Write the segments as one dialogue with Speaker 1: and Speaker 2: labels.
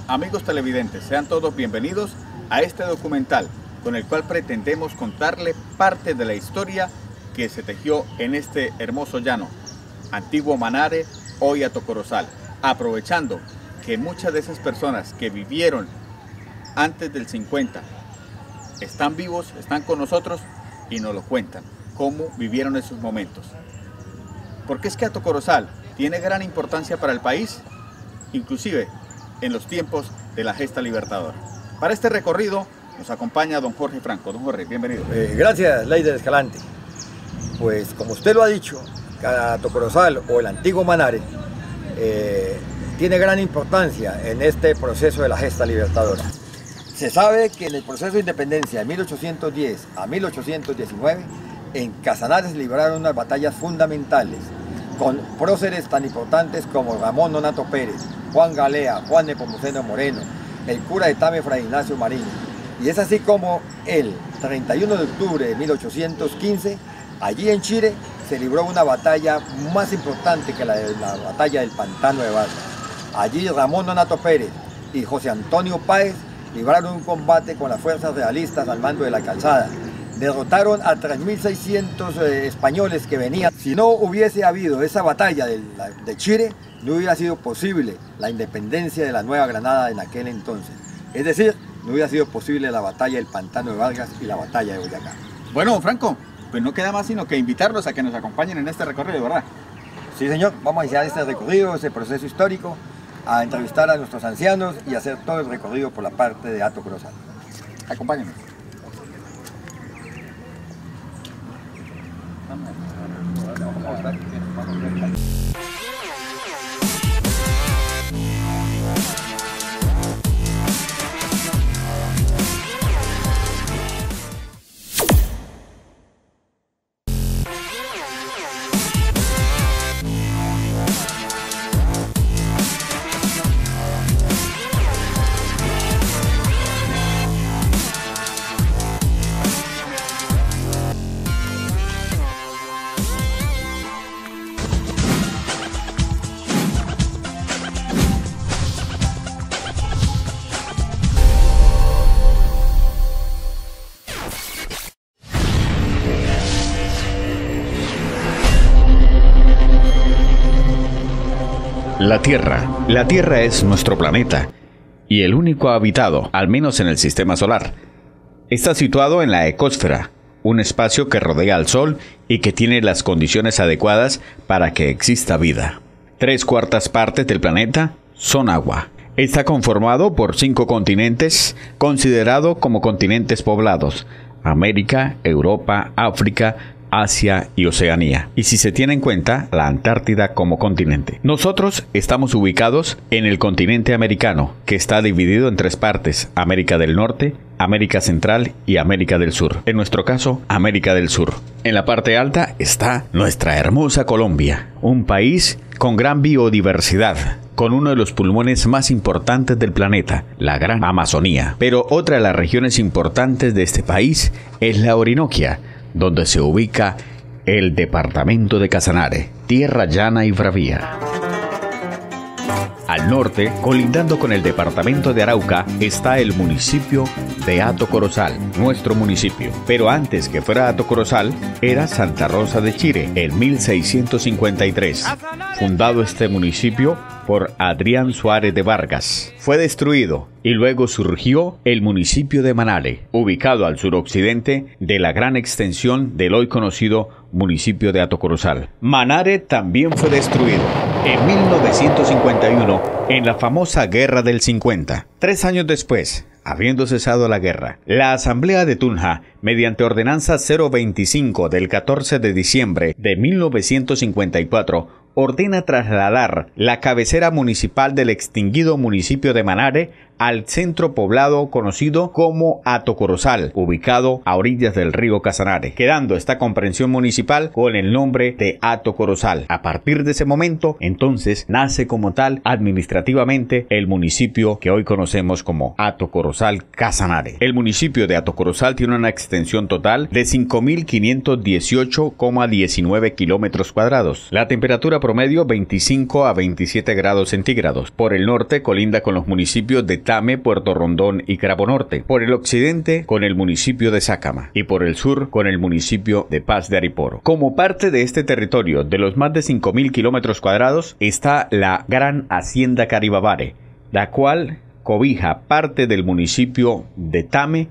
Speaker 1: Amigos televidentes, sean todos bienvenidos a este documental con el cual pretendemos contarle parte de la historia que se tejió en este hermoso llano, antiguo Manare, hoy Hato Corozal, aprovechando que muchas de esas personas que vivieron antes del 50 están vivos, están con nosotros y nos lo cuentan, cómo vivieron esos momentos. Porque es que Hato Corozal tiene gran importancia para el país, inclusive en los tiempos de la gesta libertadora. Para este recorrido nos acompaña don Jorge Franco. Don Jorge, bienvenido.
Speaker 2: Gracias, Leider Escalante. Pues como usted lo ha dicho, Hato Corozal o el antiguo Manare tiene gran importancia en este proceso de la gesta libertadora. Se sabe que en el proceso de independencia de 1810 a 1819, en Casanare se libraron unas batallas fundamentales con próceres tan importantes como Ramón Nonato Pérez, Juan Galea, Juan Nepomuceno Moreno, el cura de Tame Fray Ignacio Marín. Y es así como el 31 de octubre de 1815, allí en Chire, se libró una batalla más importante que la batalla del Pantano de Vargas. Allí Ramón Nonato Pérez y José Antonio Páez libraron un combate con las fuerzas realistas al mando de la Calzada. Derrotaron a 3.600 españoles que venían. Si no hubiese habido esa batalla de Chire, no hubiera sido posible la independencia de la Nueva Granada en aquel entonces. Es decir, no hubiera sido posible la batalla del Pantano de Vargas y la batalla de Boyacá.
Speaker 1: Bueno, don Franco, pues no queda más sino que invitarlos a que nos acompañen en este recorrido, ¿verdad?
Speaker 2: Sí, señor, vamos a iniciar este recorrido, este proceso histórico, a entrevistar a nuestros ancianos y hacer todo el recorrido por la parte de Hato Corozal.
Speaker 1: Acompáñenos.
Speaker 3: La Tierra es nuestro planeta y el único habitado, al menos en el sistema solar. Está situado en la ecosfera, un espacio que rodea al Sol y que tiene las condiciones adecuadas para que exista vida. 3/4 partes del planeta son agua. Está conformado por 5 continentes, considerado como continentes poblados: América, Europa, África, Asia y Oceanía, y si se tiene en cuenta la Antártida como continente. Nosotros estamos ubicados en el continente americano, que está dividido en 3 partes: América del Norte, América Central y América del Sur. En nuestro caso, América del Sur. En la parte alta está nuestra hermosa Colombia, un país con gran biodiversidad, con uno de los pulmones más importantes del planeta, la Gran Amazonía. Pero otra de las regiones importantes de este país es la Orinoquia, donde se ubica el departamento de Casanare, tierra llana y bravía. Al norte, colindando con el departamento de Arauca, está el municipio de Hato Corozal, nuestro municipio. Pero antes que fuera Hato Corozal, era Santa Rosa de Chire, en 1653. Fundado este municipio por Adrián Suárez de Vargas. Fue destruido y luego surgió el municipio de Manare, ubicado al suroccidente de la gran extensión del hoy conocido municipio de Hato Corozal. Manare también fue destruido en 1951 en la famosa Guerra del 50. 3 años después, habiendo cesado la guerra, la Asamblea de Tunja, mediante Ordenanza 025 del 14 de diciembre de 1954, ordena trasladar la cabecera municipal del extinguido municipio de Manare al centro poblado conocido como Hato Corozal, ubicado a orillas del río Casanare, quedando esta comprensión municipal con el nombre de Hato Corozal. A partir de ese momento, entonces, nace como tal administrativamente el municipio que hoy conocemos como Hato Corozal Casanare. El municipio de Hato Corozal tiene una extensión total de 5.518,19 kilómetros cuadrados. La temperatura promedio 25 a 27 grados centígrados. Por el norte colinda con los municipios de Tame, Puerto Rondón y Crabo Norte. Por el occidente con el municipio de Sácama y por el sur con el municipio de Paz de Ariporo. Como parte de este territorio de los más de 5.000 kilómetros cuadrados está la Gran Hacienda Caribabare, la cual cobija parte del municipio de Tame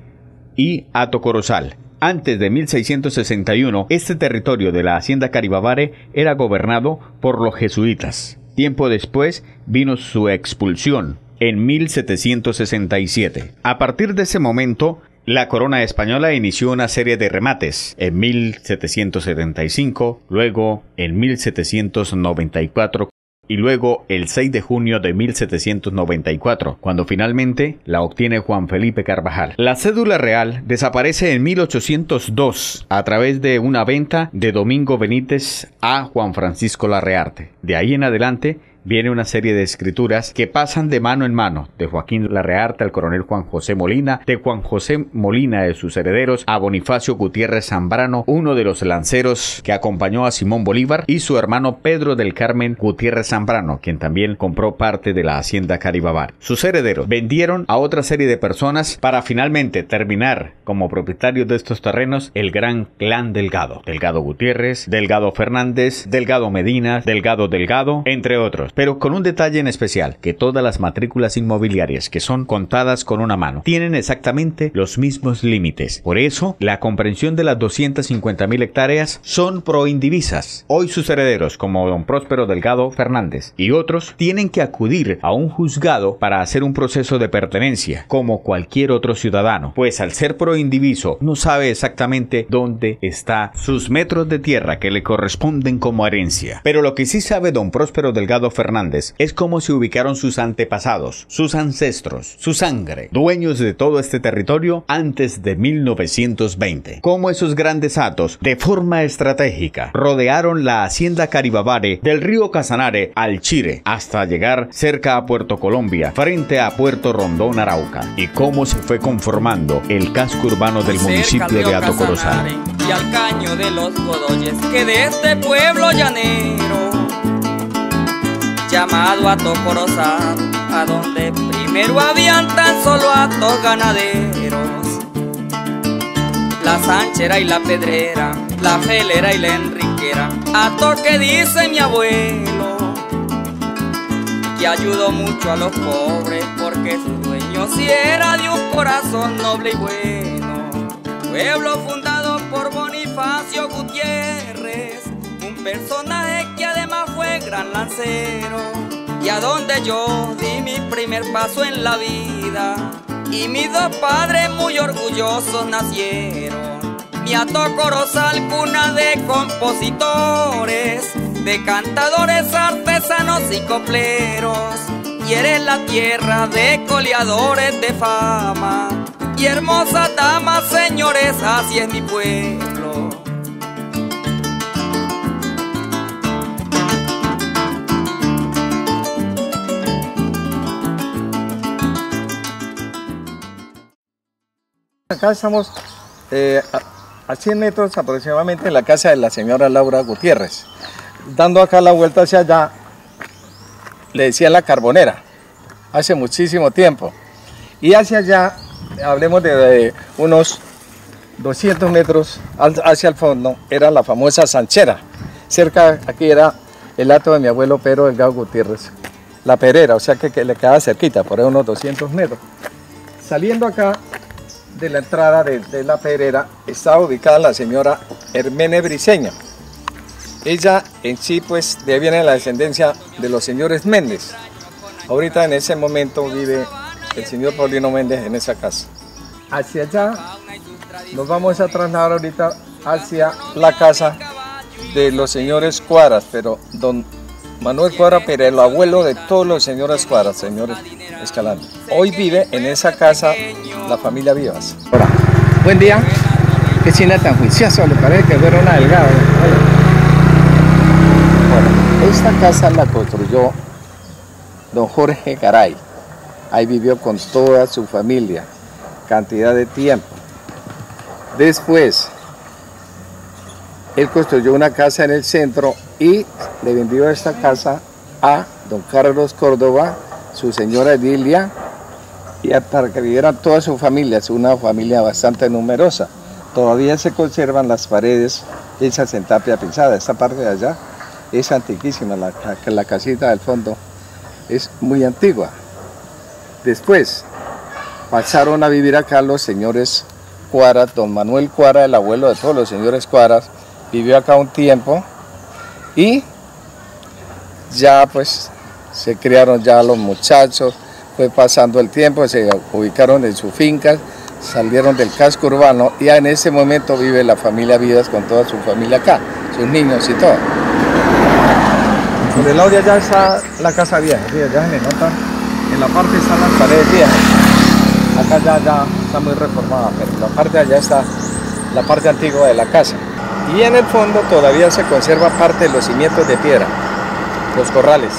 Speaker 3: y Hato Corozal. Antes de 1661, este territorio de la Hacienda Caribabare era gobernado por los jesuitas. Tiempo después vino su expulsión en 1767. A partir de ese momento, la corona española inició una serie de remates en 1775, luego en 1794 y luego el 6 de junio de 1794, cuando finalmente la obtiene Juan Felipe Carvajal. La cédula real desaparece en 1802 a través de una venta de Domingo Benítez a Juan Francisco Larrearte. De ahí en adelante viene una serie de escrituras que pasan de mano en mano, de Joaquín Larrearte al coronel Juan José Molina, de Juan José Molina de sus herederos a Bonifacio Gutiérrez Zambrano, uno de los lanceros que acompañó a Simón Bolívar, y su hermano Pedro del Carmen Gutiérrez Zambrano, quien también compró parte de la hacienda Caribabare. Sus herederos vendieron a otra serie de personas para finalmente terminar como propietarios de estos terrenos el gran clan Delgado. Delgado Gutiérrez, Delgado Fernández, Delgado Medina, Delgado, entre otros. Pero con un detalle en especial, que todas las matrículas inmobiliarias, que son contadas con una mano, tienen exactamente los mismos límites. Por eso, la comprensión de las 250.000 hectáreas son proindivisas. Hoy sus herederos, como don Próspero Delgado Fernández y otros, tienen que acudir a un juzgado para hacer un proceso de pertenencia, como cualquier otro ciudadano, pues al ser proindiviso, no sabe exactamente dónde está sus metros de tierra que le corresponden como herencia. Pero lo que sí sabe don Próspero Delgado Fernández es cómo se ubicaron sus antepasados, sus ancestros, su sangre, dueños de todo este territorio antes de 1920. Cómo esos grandes hatos, de forma estratégica, rodearon la hacienda Caribabare del río Casanare al Chire, hasta llegar cerca a Puerto Colombia, frente a Puerto Rondón, Arauca, y cómo se fue conformando el casco urbano del municipio de Hato Corozal.
Speaker 4: Y al caño de los Godoyes, que de este pueblo llanero llamado Hato Corozal, a donde primero habían tan solo hatos ganaderos, la Sanchera y la Pedrera, la Felera y la Enriquera. Hato que dice mi abuelo, que ayudó mucho a los pobres, porque su dueño sí era de un corazón noble y bueno. Pueblo fundado por Bonifacio Gutiérrez, un personaje que además fue gran lancero, y a donde yo di mi primer paso en la vida, y mis dos padres muy orgullosos nacieron. Mi Hato Corozal, cuna de compositores, de cantadores, artesanos y copleros, y eres la tierra de coleadores de fama, y hermosas damas, señores, así es mi pueblo.
Speaker 5: Acá estamos a 100 metros aproximadamente en la casa de la señora Laura Gutiérrez. Dando acá la vuelta hacia allá, le decía la Carbonera, hace muchísimo tiempo. Y hacia allá, hablemos de unos 200 metros hacia el fondo, era la famosa Sanchera. Cerca, aquí era el hato de mi abuelo Pedro Delgado Gutiérrez, la Perera, o sea que le quedaba cerquita, por ahí unos 200 metros. Saliendo acá de la entrada de la Perera, estaba ubicada la señora Hermene Briceña. Ella en sí, pues, de ahí viene la descendencia de los señores Méndez. Ahorita en ese momento vive el señor Paulino Méndez en esa casa. Hacia allá nos vamos a trasladar ahorita hacia la casa de los señores Cuadras, pero don Manuel Cuadra, pero el abuelo de todos los señores Cuadras, señores Escalante. Hoy vive en esa casa la familia Vivas. Hola. Buen día. Qué china tan juiciosa, le parece que fuera una delgada. Bueno, esta casa la construyó don Jorge Garay. Ahí vivió con toda su familia, cantidad de tiempo. Después, él construyó una casa en el centro y le vendió esta casa a don Carlos Córdoba, su señora Edilia, y para que vivieran toda su familia. Es una familia bastante numerosa. Todavía se conservan las paredes hechas en tapia pisada. Esta parte de allá es antiquísima, la casita del fondo es muy antigua. Después pasaron a vivir acá los señores Cuaras, don Manuel Cuara, el abuelo de todos los señores Cuaras, vivió acá un tiempo y ya pues se criaron ya los muchachos, fue pasando el tiempo, se ubicaron en sus fincas, salieron del casco urbano y en ese momento vive la familia Vivas con toda su familia acá, sus niños y todo. Por el lado de allá está la casa vieja, ¿sí? Allá se le nota, en la parte están las paredes viejas, acá ya está muy reformada, pero en la parte de allá está la parte antigua de la casa. Y en el fondo todavía se conserva parte de los cimientos de piedra, los corrales.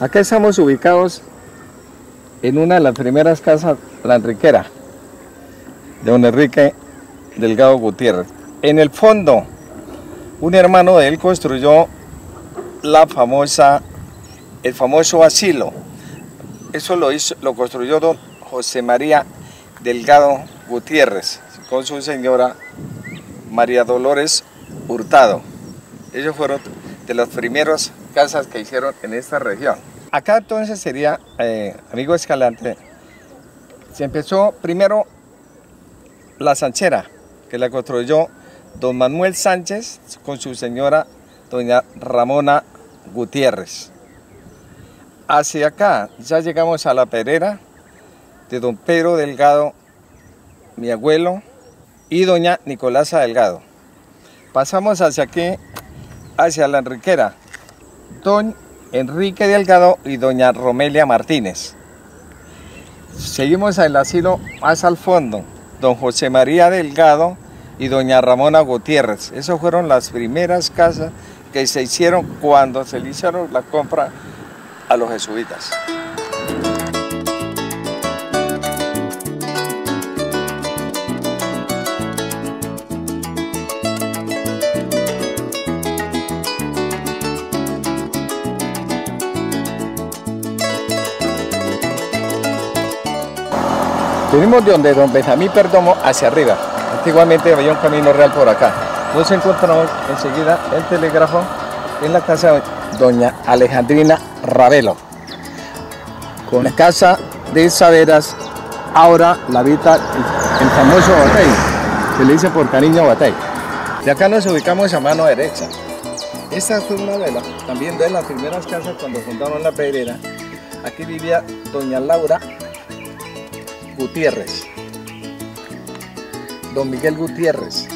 Speaker 5: Acá estamos ubicados en una de las primeras casas, la Enriquera, de don Enrique Delgado Gutiérrez. En el fondo, un hermano de él construyó el famoso asilo. Eso lo construyó don José María Delgado Gutiérrez con su señora María Dolores Hurtado. Ellos fueron de las primeras casas que hicieron en esta región. Acá entonces sería, amigo Escalante, se empezó primero la Sanchera, que la construyó don Manuel Sánchez con su señora doña Ramona Gutiérrez. Hacia acá ya llegamos a la Perera de don Pedro Delgado, mi abuelo, y doña Nicolasa Delgado. Pasamos hacia aquí, hacia la Enriquera, don Enrique Delgado y doña Romelia Martínez. Seguimos al asilo más al fondo, don José María Delgado y doña Ramona Gutiérrez. Esas fueron las primeras casas que se hicieron cuando se le hicieron la compra a los jesuitas. Venimos de donde don Benjamín Perdomo hacia arriba. Antiguamente había un camino real por acá. Nos encontramos enseguida el telégrafo en la casa de doña Alejandrina Ravelo. Con la casa de Saveras, ahora la habita el famoso Batey. Se le dice por cariño Batey. De acá nos ubicamos a mano derecha. Esta fue una de también de las primeras casas cuando fundaron la Perera. Aquí vivía doña Laura Gutiérrez, don Miguel Gutiérrez,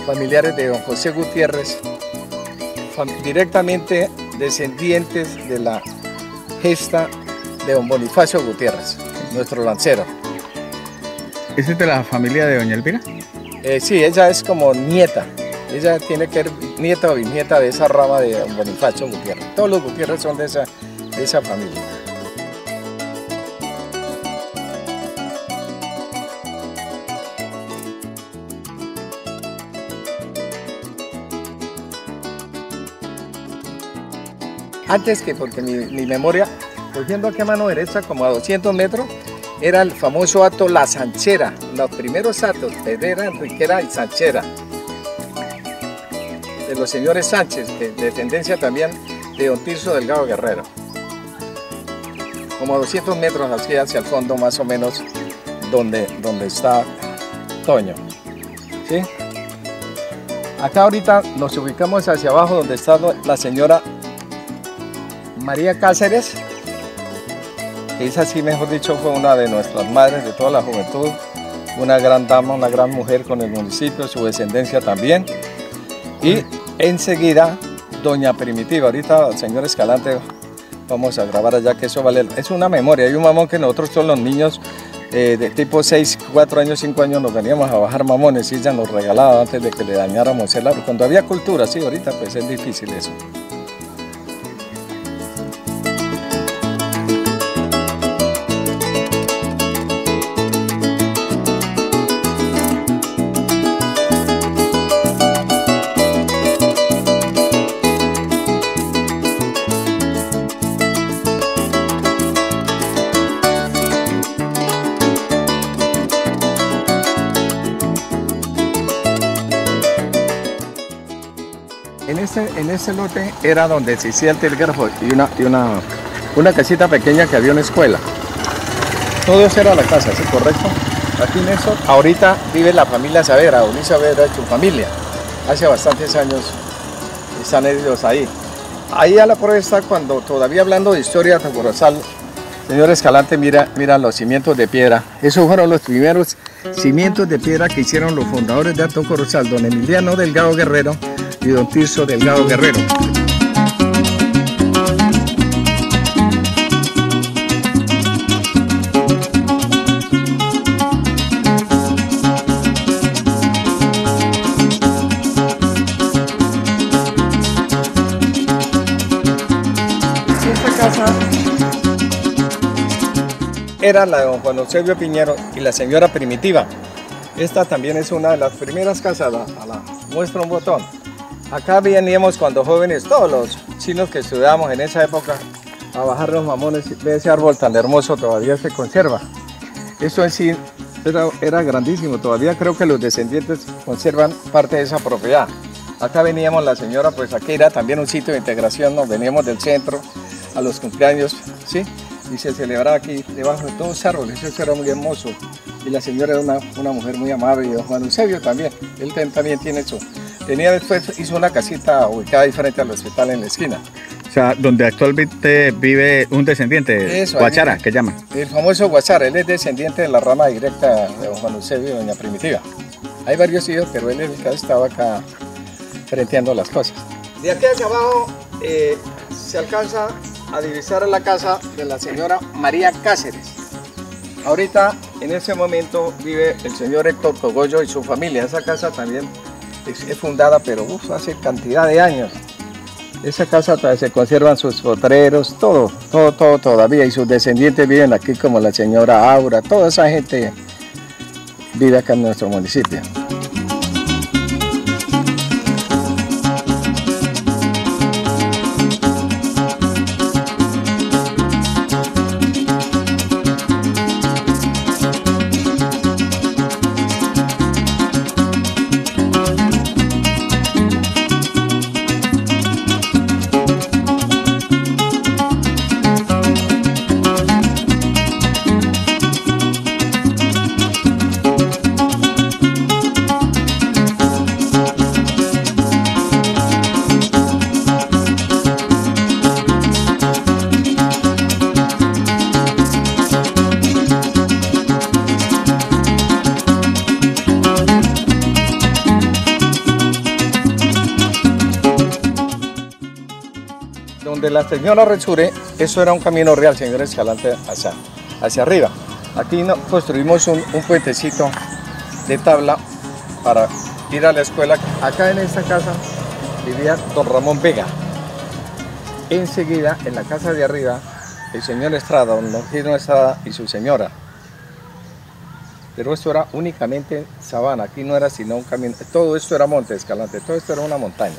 Speaker 5: familiares de don José Gutiérrez, directamente descendientes de la gesta de don Bonifacio Gutiérrez, nuestro lancero.
Speaker 1: ¿Esa es de la familia de doña Elvira?
Speaker 5: Sí, ella es como nieta, ella tiene que ser nieta o bisnieta de esa rama de don Bonifacio Gutiérrez. Todos los Gutiérrez son de esa familia. Antes que, porque mi memoria, cogiendo aquí a mano derecha como a 200 metros, era el famoso hato La Sanchera, los primeros hatos, Perera, Enriquera y Sanchera, de los señores Sánchez, de descendencia también de don Tirso Delgado Guerrero. Como a 200 metros hacia el fondo, más o menos, donde está Toño. ¿Sí? Acá ahorita nos ubicamos hacia abajo donde está la señora María Cáceres, que es así, mejor dicho, fue una de nuestras madres de toda la juventud, una gran dama, una gran mujer con el municipio, su descendencia también. Y enseguida, doña Primitiva, ahorita el señor Escalante vamos a grabar allá, que eso vale, es una memoria. Hay un mamón que nosotros todos los niños de tipo 6, 4 años, 5 años nos veníamos a bajar mamones y ella nos regalaba antes de que le dañáramos el árbol. Cuando había cultura, sí, ahorita pues es difícil eso. En ese lote era donde se hacía el telégrafo y una casita pequeña que había una escuela. Todo eso era la casa, ¿sí? ¿Correcto? Aquí en eso, ahorita vive la familia Saavedra, Don Saavedra y su familia. Hace bastantes años están ellos ahí. Ahí a la prueba está cuando, todavía hablando de historia de Tocorozal, señor Escalante, mira los cimientos de piedra. Esos fueron los primeros cimientos de piedra que hicieron los fundadores de Alto Corozal, don Emiliano Delgado Guerrero y don Tirso Delgado Guerrero. Esta casa era la de don Juan Eusebio Piñero y la señora Primitiva. Esta también es una de las primeras casas, muestra un botón. Acá veníamos cuando jóvenes, todos los chinos que estudiábamos en esa época, a bajar los mamones. Ve ese árbol tan hermoso, todavía se conserva. Eso en sí era grandísimo, todavía creo que los descendientes conservan parte de esa propiedad. Acá veníamos la señora, pues aquí era también un sitio de integración, nos veníamos del centro a los cumpleaños, ¿sí? Y se celebraba aquí debajo de todos los árboles, eso era muy hermoso. Y la señora era una mujer muy amable, y don Juan Eusebio también, él también tiene eso. Después hizo una casita ubicada diferente al hospital en la esquina.
Speaker 1: O sea, donde actualmente vive un descendiente,
Speaker 5: eso,
Speaker 1: Guachara, que llaman.
Speaker 5: El famoso Guachara, él es descendiente de la rama directa de don Juan Eusebio y doña Primitiva. Hay varios hijos, pero él estaba acá frenteando las cosas. De aquí hacia abajo se alcanza a divisar la casa de la señora María Cáceres. Ahorita, en ese momento, vive el señor Héctor Cogollo y su familia. Esa casa también es fundada, pero hace cantidad de años. Esa casa todavía se conservan sus potreros, todo todavía, y sus descendientes viven aquí, como la señora Aura, toda esa gente vive acá en nuestro municipio. Donde la señora Resure, eso era un camino real, señor Escalante, hacia arriba. Aquí construimos un puentecito de tabla para ir a la escuela. Acá en esta casa vivía don Ramón Vega. Enseguida, en la casa de arriba, el señor Estrada, don Longino Estrada y su señora. Pero esto era únicamente sabana, aquí no era sino un camino. Todo esto era monte, Escalante, todo esto era una montaña.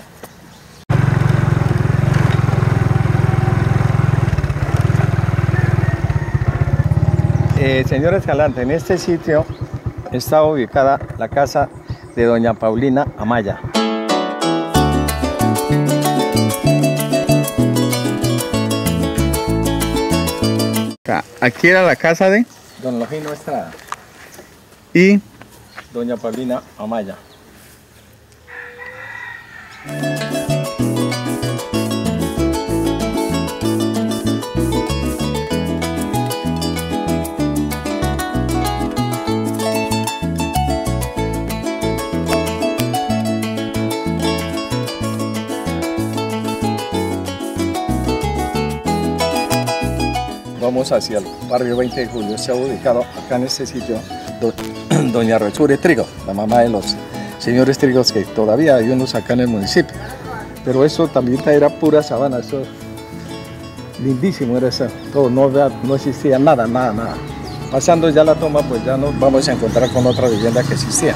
Speaker 5: Señor Escalante, en este sitio está ubicada la casa de doña Paulina Amaya.
Speaker 1: Aquí era la casa de
Speaker 5: Don Longino Estrada
Speaker 1: y
Speaker 5: doña Paulina Amaya. vamos hacia el barrio 20 de Julio. Se ha ubicado acá en este sitio doña Rechura Trigo, la mamá de los señores Trigos, que todavía hay unos acá en el municipio. Pero eso también era pura sabana, eso lindísimo era eso, todo, no existía nada. Pasando ya la toma, pues ya nos vamos a encontrar con otra vivienda que existía.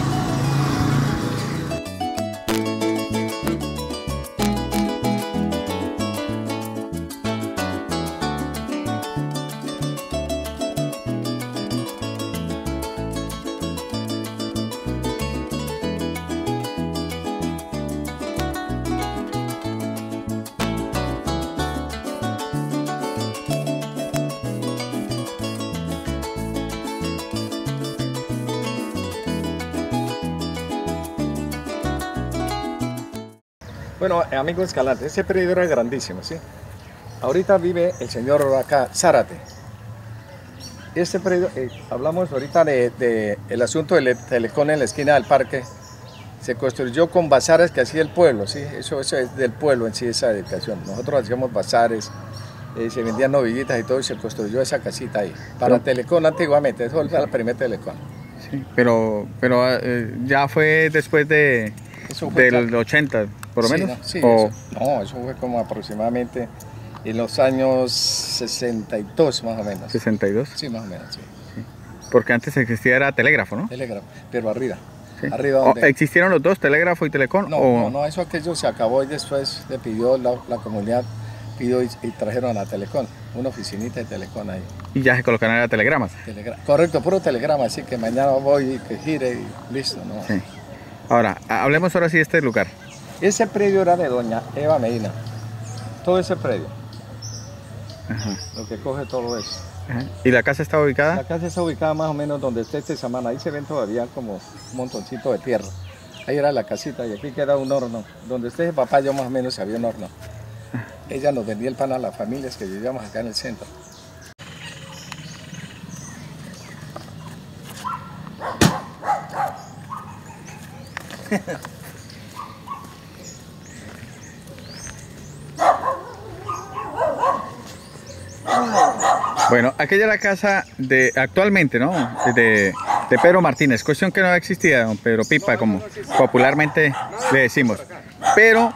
Speaker 5: Bueno, amigo Escalante, este predio era grandísimo, ¿sí? Ahorita vive el señor acá, Zárate. Este predio, hablamos ahorita el asunto del telecom en la esquina del parque, se construyó con bazares que hacía el pueblo, ¿sí? Eso es del pueblo en sí, esa edificación. Nosotros hacíamos bazares, se vendían novillitas y todo, y se construyó esa casita ahí. Para telecom antiguamente, eso fue la primera telecom.
Speaker 1: Sí, pero ya fue después del 80. ¿Por lo menos?
Speaker 5: No, sí, eso fue como aproximadamente en los años 62 más o menos.
Speaker 1: ¿62?
Speaker 5: Sí, más o menos, sí.
Speaker 1: Porque antes existía telégrafo, ¿no?
Speaker 5: Telégrafo, pero arriba.
Speaker 1: Sí.
Speaker 5: Arriba donde...
Speaker 1: ¿Existieron los dos, telégrafo y telecom?
Speaker 5: No, eso aquello se acabó y después le pidió la comunidad, pidió y trajeron a Telecom, una oficinita de Telecom ahí.
Speaker 1: Y ya se colocaron a telegramas.
Speaker 5: Correcto, puro telegrama, así que mañana voy y que gire y listo, ¿no?
Speaker 1: Sí. Ahora, hablemos ahora sí de este lugar.
Speaker 5: Ese predio era de doña Eva Medina, todo ese predio.
Speaker 1: Ajá.
Speaker 5: Lo que coge todo eso.
Speaker 1: Ajá. ¿Y la casa está ubicada?
Speaker 5: La casa está ubicada más o menos donde está este samán. Ahí se ven todavía como un montoncito de tierra. Ahí era la casita y aquí queda un horno. Donde esté el papá yo más o menos había un horno. Ella nos vendía el pan a las familias que vivíamos acá en el centro.
Speaker 1: Bueno, aquella era la casa actualmente, ¿no? De Pedro Martínez, cuestión que no existía, don Pedro Pipa, como popularmente le decimos. Pero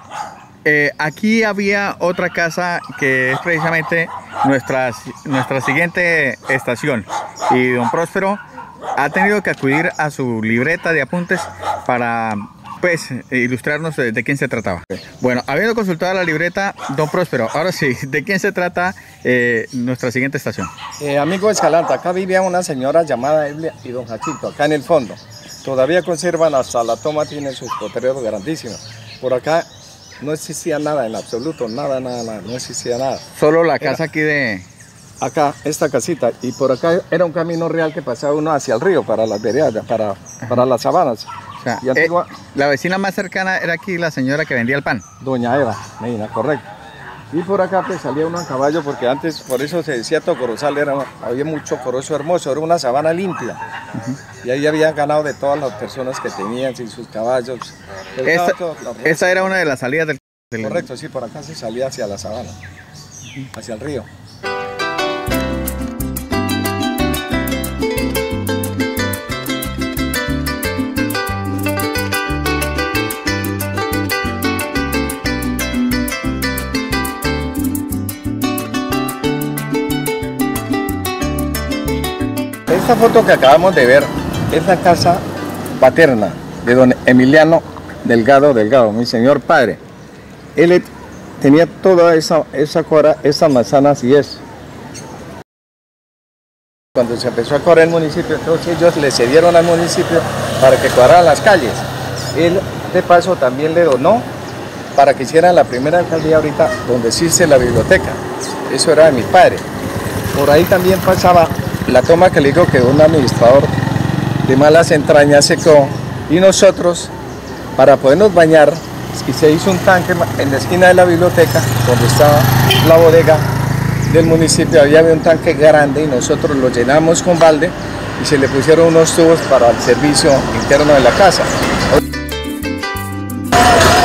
Speaker 1: aquí había otra casa que es precisamente nuestra siguiente estación. Y don Próspero ha tenido que acudir a su libreta de apuntes para ilustrarnos de quién se trataba. Bueno, habiendo consultado la libreta, don Próspero, ahora sí, ¿de quién se trata nuestra siguiente estación?
Speaker 5: Amigo Escalante, acá vivía una señora llamada Elia y don Jachito, acá en el fondo. Todavía conservan hasta la toma, tienen sus potreros grandísimos. Por acá no existía nada en absoluto, nada, no existía nada.
Speaker 1: Solo la casa aquí de...
Speaker 5: Acá, esta casita, y por acá era un camino real que pasaba uno hacia el río, para las veredas, para las sabanas.
Speaker 1: O sea, la vecina más cercana era aquí la señora que vendía el pan.
Speaker 5: Doña Eva Medina, correcto. Y por acá pues salía uno a caballo, porque antes, por eso se decía Tocorozal, había mucho corozo hermoso, era una sabana limpia. Y ahí habían ganado de todas las personas que tenían, sin sus caballos.
Speaker 1: Esa era una de las salidas del...
Speaker 5: Correcto, sí, por acá se salía hacia la sabana, hacia el río. Esta foto que acabamos de ver es la casa paterna de don Emiliano Delgado, mi señor padre. Él tenía toda esa cuadra, esas manzanas y eso. Cuando se empezó a cuadrar el municipio, entonces ellos le cedieron al municipio para que cuadraran las calles. Él de paso también le donó para que hicieran la primera alcaldía ahorita donde existe la biblioteca. Eso era de mi padre. Por ahí también pasaba la toma que le digo que un administrador de malas entrañas secó, y nosotros, para podernos bañar, y se hizo un tanque en la esquina de la biblioteca, donde estaba la bodega del municipio, había un tanque grande y nosotros lo llenamos con balde y se le pusieron unos tubos para el servicio interno de la casa.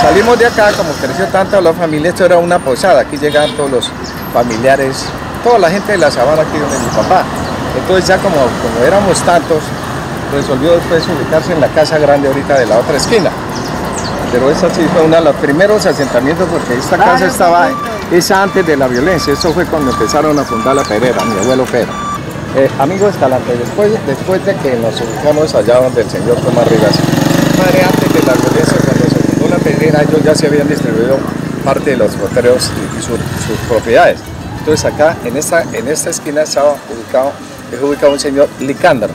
Speaker 5: Salimos de acá, como creció tanto la familia, esto era una posada, aquí llegaban todos los familiares toda la gente de la sabana aquí donde mi papá. Entonces ya como éramos tantos, resolvió después ubicarse en la casa grande ahorita de la otra esquina. Pero esa sí fue uno de los primeros asentamientos porque esta casa estaba esa antes de la violencia. Eso fue cuando empezaron a fundar la Pedrera, mi abuelo Pedro. Amigo Escalante, después de que nos ubicamos allá donde el señor Tomás Rivas, padre, antes de la violencia, cuando se fundó la Pedrera, ellos ya se habían distribuido parte de los potreros y sus propiedades. Entonces acá, en esta esquina, estaba ubicado un señor Licándaro,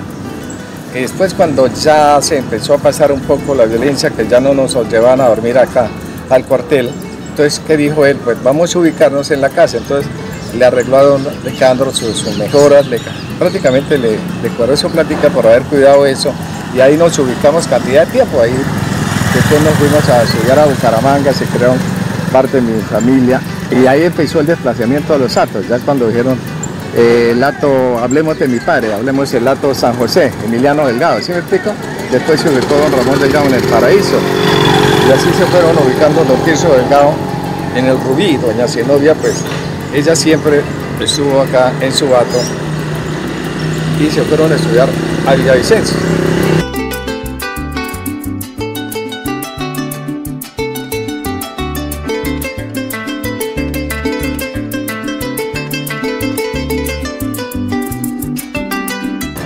Speaker 5: que después cuando ya se empezó a pasar un poco la violencia, que ya no nos llevaban a dormir acá al cuartel, entonces, ¿qué dijo él? Pues vamos a ubicarnos en la casa. Entonces le arregló a don Licándaro sus mejoras, prácticamente le cuadró su plática por haber cuidado eso, y ahí nos ubicamos cantidad de tiempo. Ahí después nos fuimos a estudiar a Bucaramanga, se creó parte de mi familia, y ahí empezó el desplazamiento de los hatos, ya cuando dijeron el hato, hablemos de mi padre, hablemos del hato San José, Emiliano Delgado, ¿sí me explico? Después se ubicó don Ramón Delgado en el Paraíso, y así se fueron ubicando don Tirso Delgado en el Rubí. Doña Zenobia, pues ella siempre estuvo acá en su hato, y se fueron a estudiar a Villavicencio.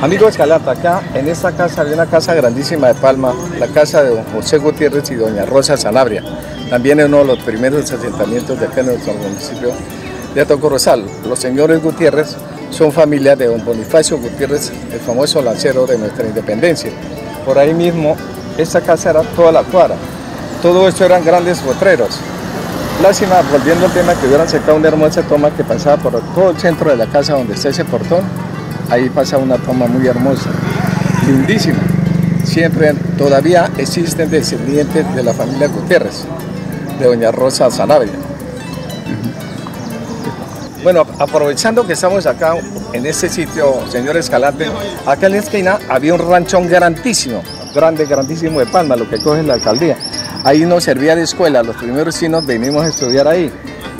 Speaker 5: Amigo Escalante, acá en esta casa había una casa grandísima de palma, la casa de don José Gutiérrez y doña Rosa Sanabria. También es uno de los primeros asentamientos de acá en nuestro municipio de Atocorozal. Los señores Gutiérrez son familia de don Bonifacio Gutiérrez, el famoso lancero de nuestra independencia. Por ahí mismo, esta casa era toda la cuadra. Todo esto eran grandes potreros. Lástima, volviendo al tema, que hubieran sacado una hermosa toma que pasaba por todo el centro de la casa donde está ese portón. Ahí pasa una toma muy hermosa, lindísima. Siempre, todavía existen descendientes de la familia Gutiérrez, de doña Rosa Sanabria. Bueno, aprovechando que estamos acá en este sitio, señor Escalante, acá en la esquina había un ranchón grandísimo de palma, lo que coge la alcaldía. Ahí nos servía de escuela, los primeros chinos venimos a estudiar ahí.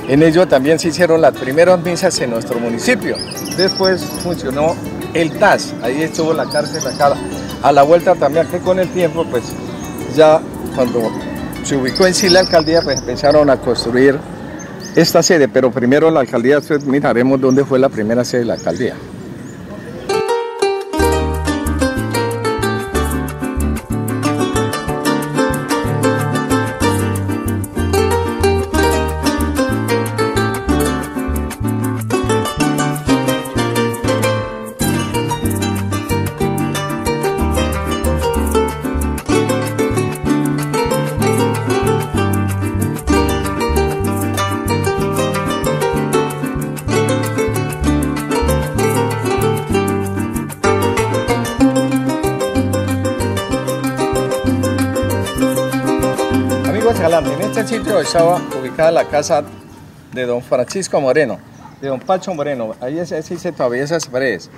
Speaker 5: En ello también se hicieron las primeras misas en nuestro municipio. Después funcionó el TAS, ahí estuvo la cárcel acá. A la vuelta también, que con el tiempo, pues ya cuando se ubicó en sí la alcaldía, pues empezaron a construir esta sede, pero primero la alcaldía, después miraremos dónde fue la primera sede de la alcaldía. En este sitio estaba ubicada la casa de don Francisco Moreno, de don Pacho Moreno. Ahí existe todavía esas paredes.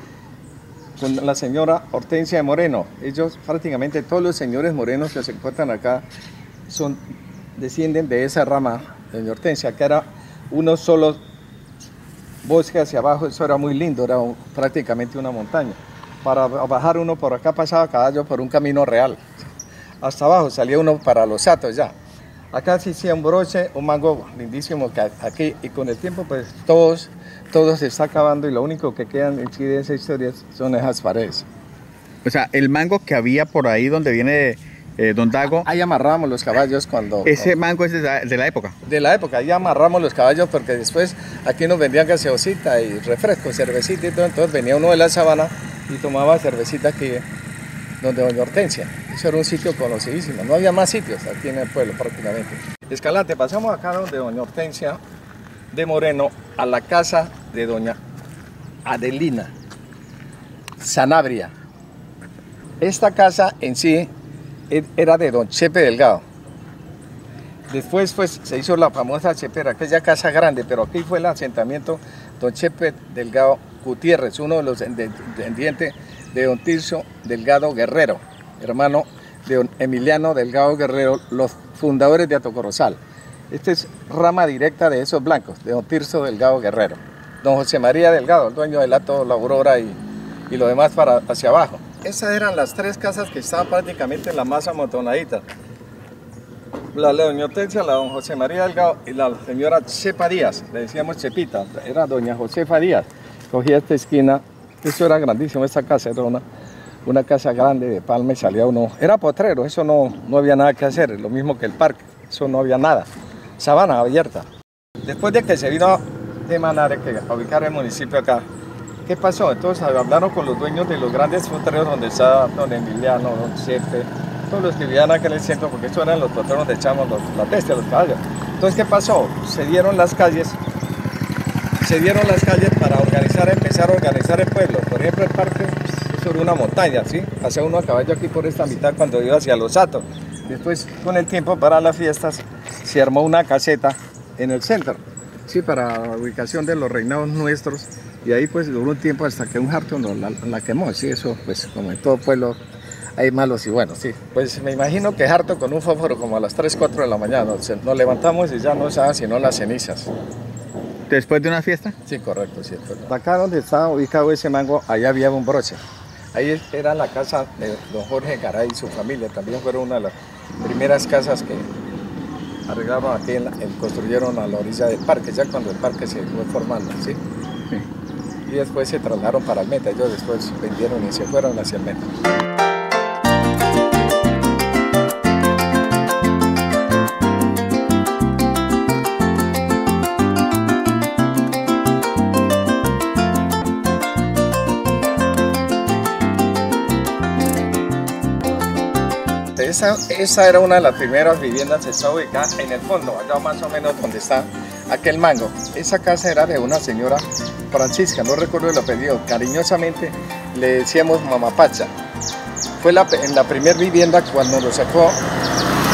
Speaker 5: Con la señora Hortensia Moreno. Ellos, prácticamente todos los señores morenos que se encuentran acá descienden de esa rama de doña Hortensia, que era uno solo bosque hacia abajo. Eso era muy lindo, era prácticamente una montaña. Para bajar uno por acá pasaba caballo por un camino real. Hasta abajo salía uno para los hatos ya. Acá se hacía un broche, un mango lindísimo que aquí, y con el tiempo pues todo se está acabando, y lo único que quedan en sí de esa historia son esas paredes.
Speaker 1: O sea, el mango que había por ahí donde viene Don Dago.
Speaker 5: Ahí amarramos los caballos cuando...
Speaker 1: ¿Ese mango es de la época?
Speaker 5: De la época, ahí amarramos los caballos porque después aquí nos vendían gaseosita y refresco, cervecita y todo, entonces venía uno de la sabana y tomaba cervecita aquí donde doña Hortensia. Eso era un sitio conocidísimo, no había más sitios aquí en el pueblo prácticamente. Escalante, pasamos acá donde doña Hortensia de Moreno a la casa de doña Adelina Sanabria. Esta casa en sí era de don Chepe Delgado. Después pues, se hizo la famosa Chepera, aquella casa grande, pero aquí fue el asentamiento don Chepe Delgado Gutiérrez, uno de los descendientes de don Tirso Delgado Guerrero, hermano de don Emiliano Delgado Guerrero, los fundadores de Atocorozal. Esta es rama directa de esos blancos, de don Tirso Delgado Guerrero. don José María Delgado, el dueño del Hato La Aurora y lo demás para hacia abajo. Esas eran las 3 casas que estaban prácticamente en la más amontonadita. La doña Hortensia, la don José María Delgado y la señora Chepa Díaz, le decíamos Chepita, era doña Josefa Díaz. Cogía esta esquina, eso era grandísimo, esta casa era una casa grande de palma y salía uno, era potrero, eso no había nada que hacer, lo mismo que el parque, eso no había nada, sabana abierta. Después de que se vino de Manare, que a ubicar el municipio acá, ¿qué pasó? Entonces hablaron con los dueños de los grandes potreros donde estaba don Emiliano, don Chepe, todos los que vivían acá en el centro, porque estos eran los potreros donde echamos las bestias, los caballos. Entonces, ¿qué pasó? Se dieron las calles para empezar a organizar el pueblo. Por ejemplo, el parque es sobre una montaña, ¿sí? Pasea uno a caballo aquí por esta mitad cuando iba hacia Los Hatos. Después, con el tiempo, para las fiestas, se armó una caseta en el centro, ¿sí? Para la ubicación de los reinados nuestros. Y ahí pues duró un tiempo hasta que un jarto la quemó, ¿sí? Eso pues como en todo pueblo hay malos y buenos, sí. Pues me imagino que harto con un fósforo como a las 3, 4 de la mañana, nos levantamos y ya no estaban sino las cenizas.
Speaker 1: ¿Después de una fiesta?
Speaker 5: Sí, correcto, sí. Acá donde estaba ubicado ese mango, allá había un broche. Ahí era la casa de don Jorge Garay y su familia, también fueron una de las primeras casas que arreglaron aquí, construyeron a la orilla del parque, ya cuando el parque se fue formando, ¿sí? Sí. Y después se trasladaron para el Meta, ellos después vendieron y se fueron hacia el Meta. Esa era una de las primeras viviendas, está ubicada en el fondo, allá más o menos donde está aquel mango. Esa casa era de una señora Francisca, no recuerdo el apellido, cariñosamente le decíamos Mamá Pacha. Fue en la primera vivienda cuando nos sacó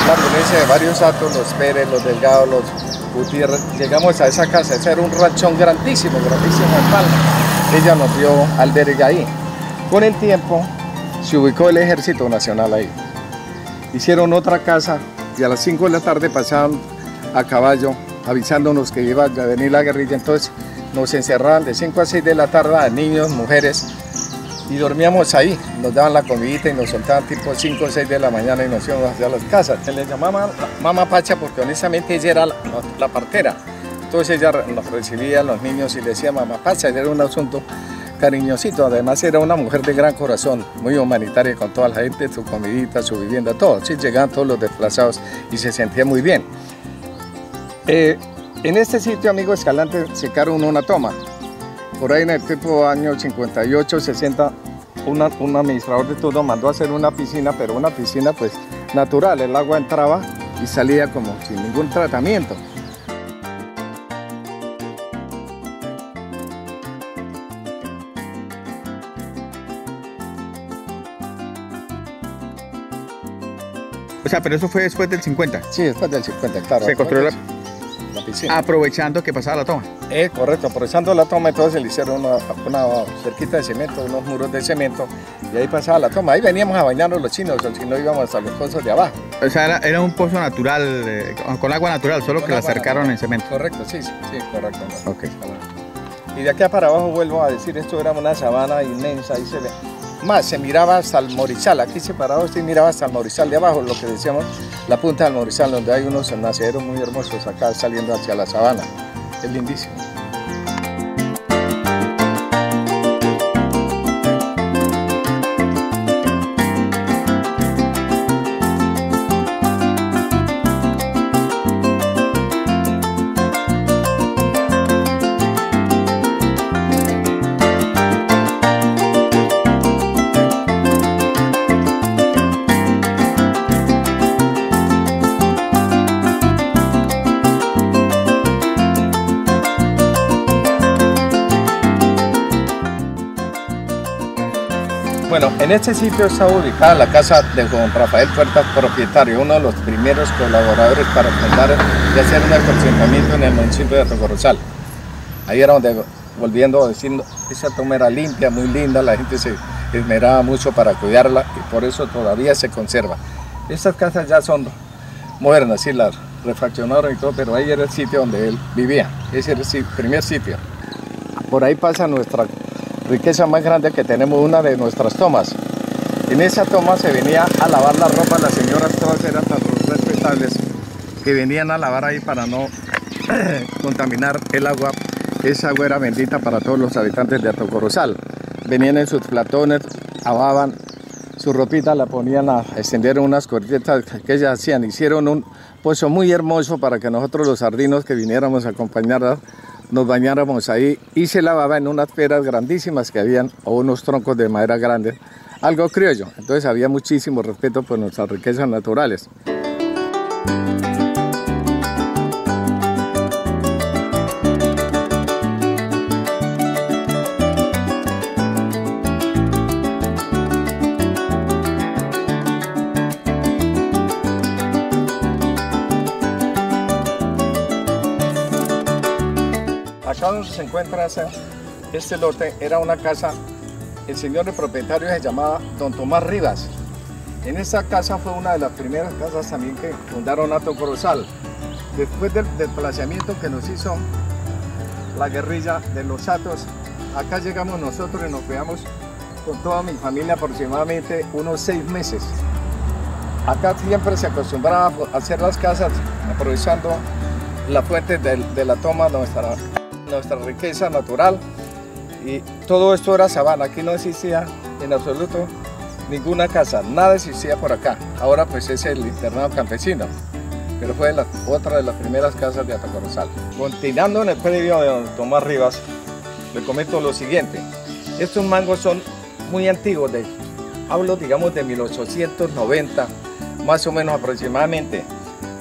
Speaker 5: la violencia de varios Hatos, los Pérez, los Delgado, los Gutiérrez. Llegamos a esa casa, ese era un ranchón grandísimo en Palma. Ella nos dio albergue ahí. Con el tiempo se ubicó el Ejército Nacional ahí. Hicieron otra casa y a las 5 de la tarde pasaban a caballo avisándonos que iba a venir la guerrilla. Entonces nos encerraban de 5 a 6 de la tarde a niños, mujeres, y dormíamos ahí. Nos daban la comidita y nos soltaban tipo 5 o 6 de la mañana y nos íbamos hacia las casas. Se le llamaba Mamá Pacha porque honestamente ella era la partera. Entonces ella nos recibía a los niños y le decía Mamá Pacha, era un asunto cariñosito. Además era una mujer de gran corazón, muy humanitaria con toda la gente, su comidita, su vivienda, todo. Sí, llegaban todos los desplazados y se sentía muy bien. En este sitio, amigo Escalante, secaron una toma. Por ahí en el tipo año 58, 60, un administrador de turno mandó a hacer una piscina, pero una piscina pues natural. El agua entraba y salía como sin ningún tratamiento.
Speaker 1: O sea, pero eso fue después del 50.
Speaker 5: Sí, después del 50, claro.
Speaker 1: Se construyó
Speaker 5: la piscina.
Speaker 1: Aprovechando que pasaba la toma.
Speaker 5: Correcto, aprovechando la toma, entonces le hicieron una cerquita de cemento, unos muros de cemento, y ahí pasaba la toma. Ahí veníamos a bañarnos los chinos, si no íbamos hasta los pozos de abajo.
Speaker 1: O sea, era un pozo natural, con agua natural, solo que la acercaron en cemento.
Speaker 5: Correcto, sí, correcto.
Speaker 1: Okay.
Speaker 5: Y de aquí para abajo vuelvo a decir, esto era una sabana inmensa, ahí se ve. Más, se miraba hasta el Morizal, aquí separado se miraba hasta el Morizal de abajo, lo que decíamos, la punta del Morizal, donde hay unos naceros muy hermosos acá saliendo hacia la sabana. Es lindísimo. Bueno, en este sitio está ubicada la casa de don Rafael Puertas, propietario, uno de los primeros colaboradores para fundar y hacer un asentamiento en el municipio de Atocorrozal. Ahí era donde, volviendo a decir, esa toma era limpia, muy linda, la gente se esmeraba mucho para cuidarla y por eso todavía se conserva. Estas casas ya son modernas, sí, las refaccionaron y todo, pero ahí era el sitio donde él vivía, ese era el primer sitio. por ahí pasa nuestra riqueza más grande que tenemos, una de nuestras tomas. En esa toma se venía a lavar la ropa, las señoras todas eran tan respetables que venían a lavar ahí para no contaminar el agua. Esa agua era bendita para todos los habitantes de Atocorozal. Venían en sus platones, lavaban su ropita, la ponían a extender en unas corchetas que ellas hacían. Hicieron un pozo muy hermoso para que nosotros los sardinos que viniéramos a acompañarlas nos bañáramos ahí, y se lavaba en unas piedras grandísimas que habían, o unos troncos de madera grandes, algo criollo. Entonces había muchísimo respeto por nuestras riquezas naturales. Acá donde se encuentra este lote era una casa, el señor el propietario se llamaba Don Tomás Rivas. En esa casa fue una de las primeras casas también que fundaron Atocorozal. Después del desplazamiento que nos hizo la guerrilla de los Atos, acá llegamos nosotros y nos quedamos con toda mi familia aproximadamente unos 6 meses. Acá siempre se acostumbraba a hacer las casas aprovechando la fuente de la toma, nuestra riqueza natural, y todo esto era sabana. Aquí no existía en absoluto ninguna casa, nada existía por acá. Ahora pues es el internado campesino, pero fue otra de las primeras casas de Atocorozal. Continuando en el predio de Don Tomás Rivas, le comento lo siguiente. Estos mangos son muy antiguos, hablo digamos de 1890, más o menos aproximadamente.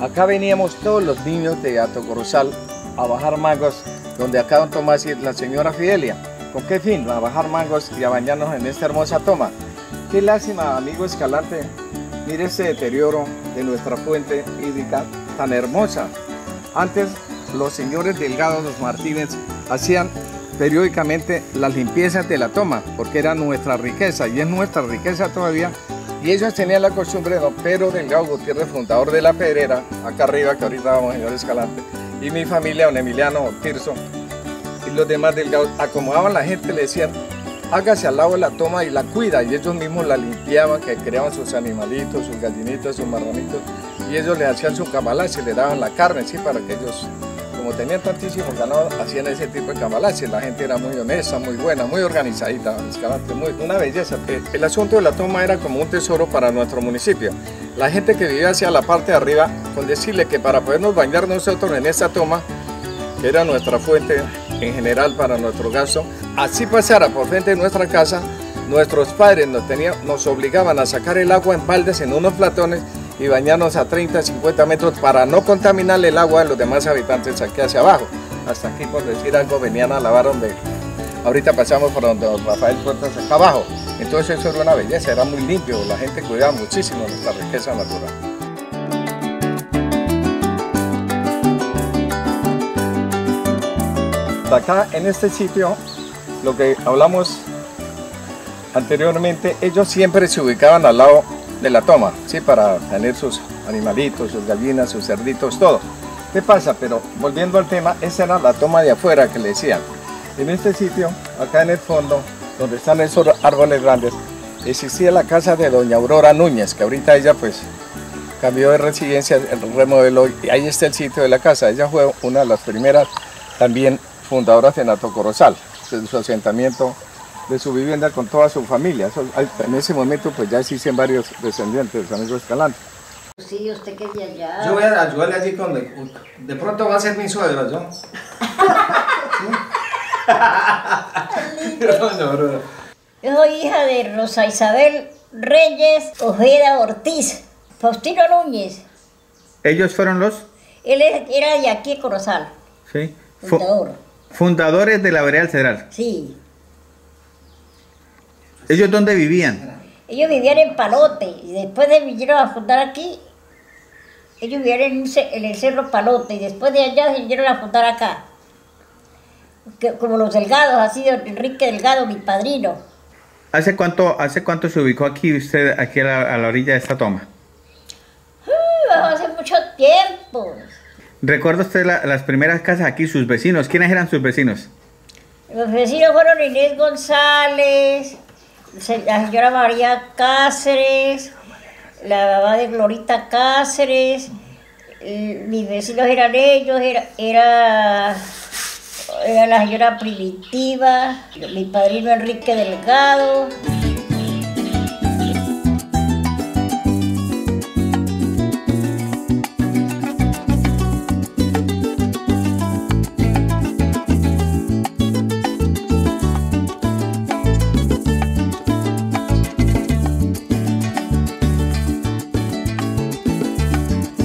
Speaker 5: Acá veníamos todos los niños de Atocorozal a bajar mangos, donde acá Don Tomás y la señora Fidelia. ¿Con qué fin? A bajar mangos y a bañarnos en esta hermosa toma. Qué lástima, amigo Escalante, mire este deterioro de nuestra fuente hídrica tan hermosa. Antes los señores Delgado, los Martínez, hacían periódicamente las limpiezas de la toma, porque era nuestra riqueza, y es nuestra riqueza todavía. Y ellos tenían la costumbre de Don Pedro Delgado Gutiérrez, fundador de La Pedrera, acá arriba, que ahorita vamos, señor Escalante, y mi familia, Don Emiliano, Don Tirso, y los demás Delgados, acomodaban a la gente, le decían, hágase al lado de la toma y la cuida, y ellos mismos la limpiaban, que creaban sus animalitos, sus gallinitos, sus marranitos, y ellos les hacían su cambalache, le daban la carne, sí, para que ellos, como tenían tantísimos ganado, hacían ese tipo de cambalache. La gente era muy honesta, muy buena, muy organizadita, Escalante, una belleza. El asunto de la toma era como un tesoro para nuestro municipio. La gente que vivía hacia la parte de arriba, con decirle que para podernos bañar nosotros en esta toma, que era nuestra fuente en general para nuestro gasto, así pasara por frente de nuestra casa, nuestros padres nos obligaban a sacar el agua en baldes en unos platones y bañarnos a 30, 50 metros para no contaminar el agua de los demás habitantes aquí hacia abajo. Hasta aquí, por decir algo, venían a lavar donde ahorita pasamos por donde Don Rafael Puertas acá abajo. Entonces eso era una belleza, era muy limpio, la gente cuidaba muchísimo de nuestra riqueza natural. Acá en este sitio, lo que hablamos anteriormente, ellos siempre se ubicaban al lado de la toma, ¿sí? Para tener sus animalitos, sus gallinas, sus cerditos, todo. ¿Qué pasa? Pero volviendo al tema, esa era la toma de afuera que le decían. En este sitio, acá en el fondo, donde están esos árboles grandes, existía la casa de doña Aurora Núñez, que ahorita ella pues cambió de residencia, remodeló, y ahí está el sitio de la casa. Ella fue una de las primeras también fundadoras en Atocorozal, de su asentamiento, de su vivienda con toda su familia. En ese momento pues ya existen varios descendientes, amigo Escalante.
Speaker 6: Sí, usted que es de allá.
Speaker 5: Yo voy a ayudarle allí con... De pronto va a ser mi suegra, ¿yo?
Speaker 6: Yo soy hija de Rosa Isabel Reyes Ojeda Ortiz, Faustino Núñez.
Speaker 1: ¿Ellos fueron los?
Speaker 6: Él era de aquí, Corozal.
Speaker 1: Sí.
Speaker 6: Fundador.
Speaker 1: Fundadores de la vereda del Cedral.
Speaker 6: Sí.
Speaker 1: ¿Ellos dónde vivían?
Speaker 6: Ellos vivían en Palote y después de vinieron a fundar aquí, ellos vivían en el Cerro Palote y después de allá se vinieron a fundar acá. Como los Delgados, así de Enrique Delgado, mi padrino.
Speaker 1: ¿Hace cuánto se ubicó aquí usted, aquí a la orilla de esta toma?
Speaker 6: Hace mucho tiempo.
Speaker 1: ¿Recuerda usted las primeras casas aquí, sus vecinos? ¿Quiénes eran sus vecinos?
Speaker 6: Los vecinos fueron Inés González, la señora María Cáceres, la mamá de Glorita Cáceres, mis vecinos eran ellos, era la señora Primitiva, mi padrino Enrique Delgado.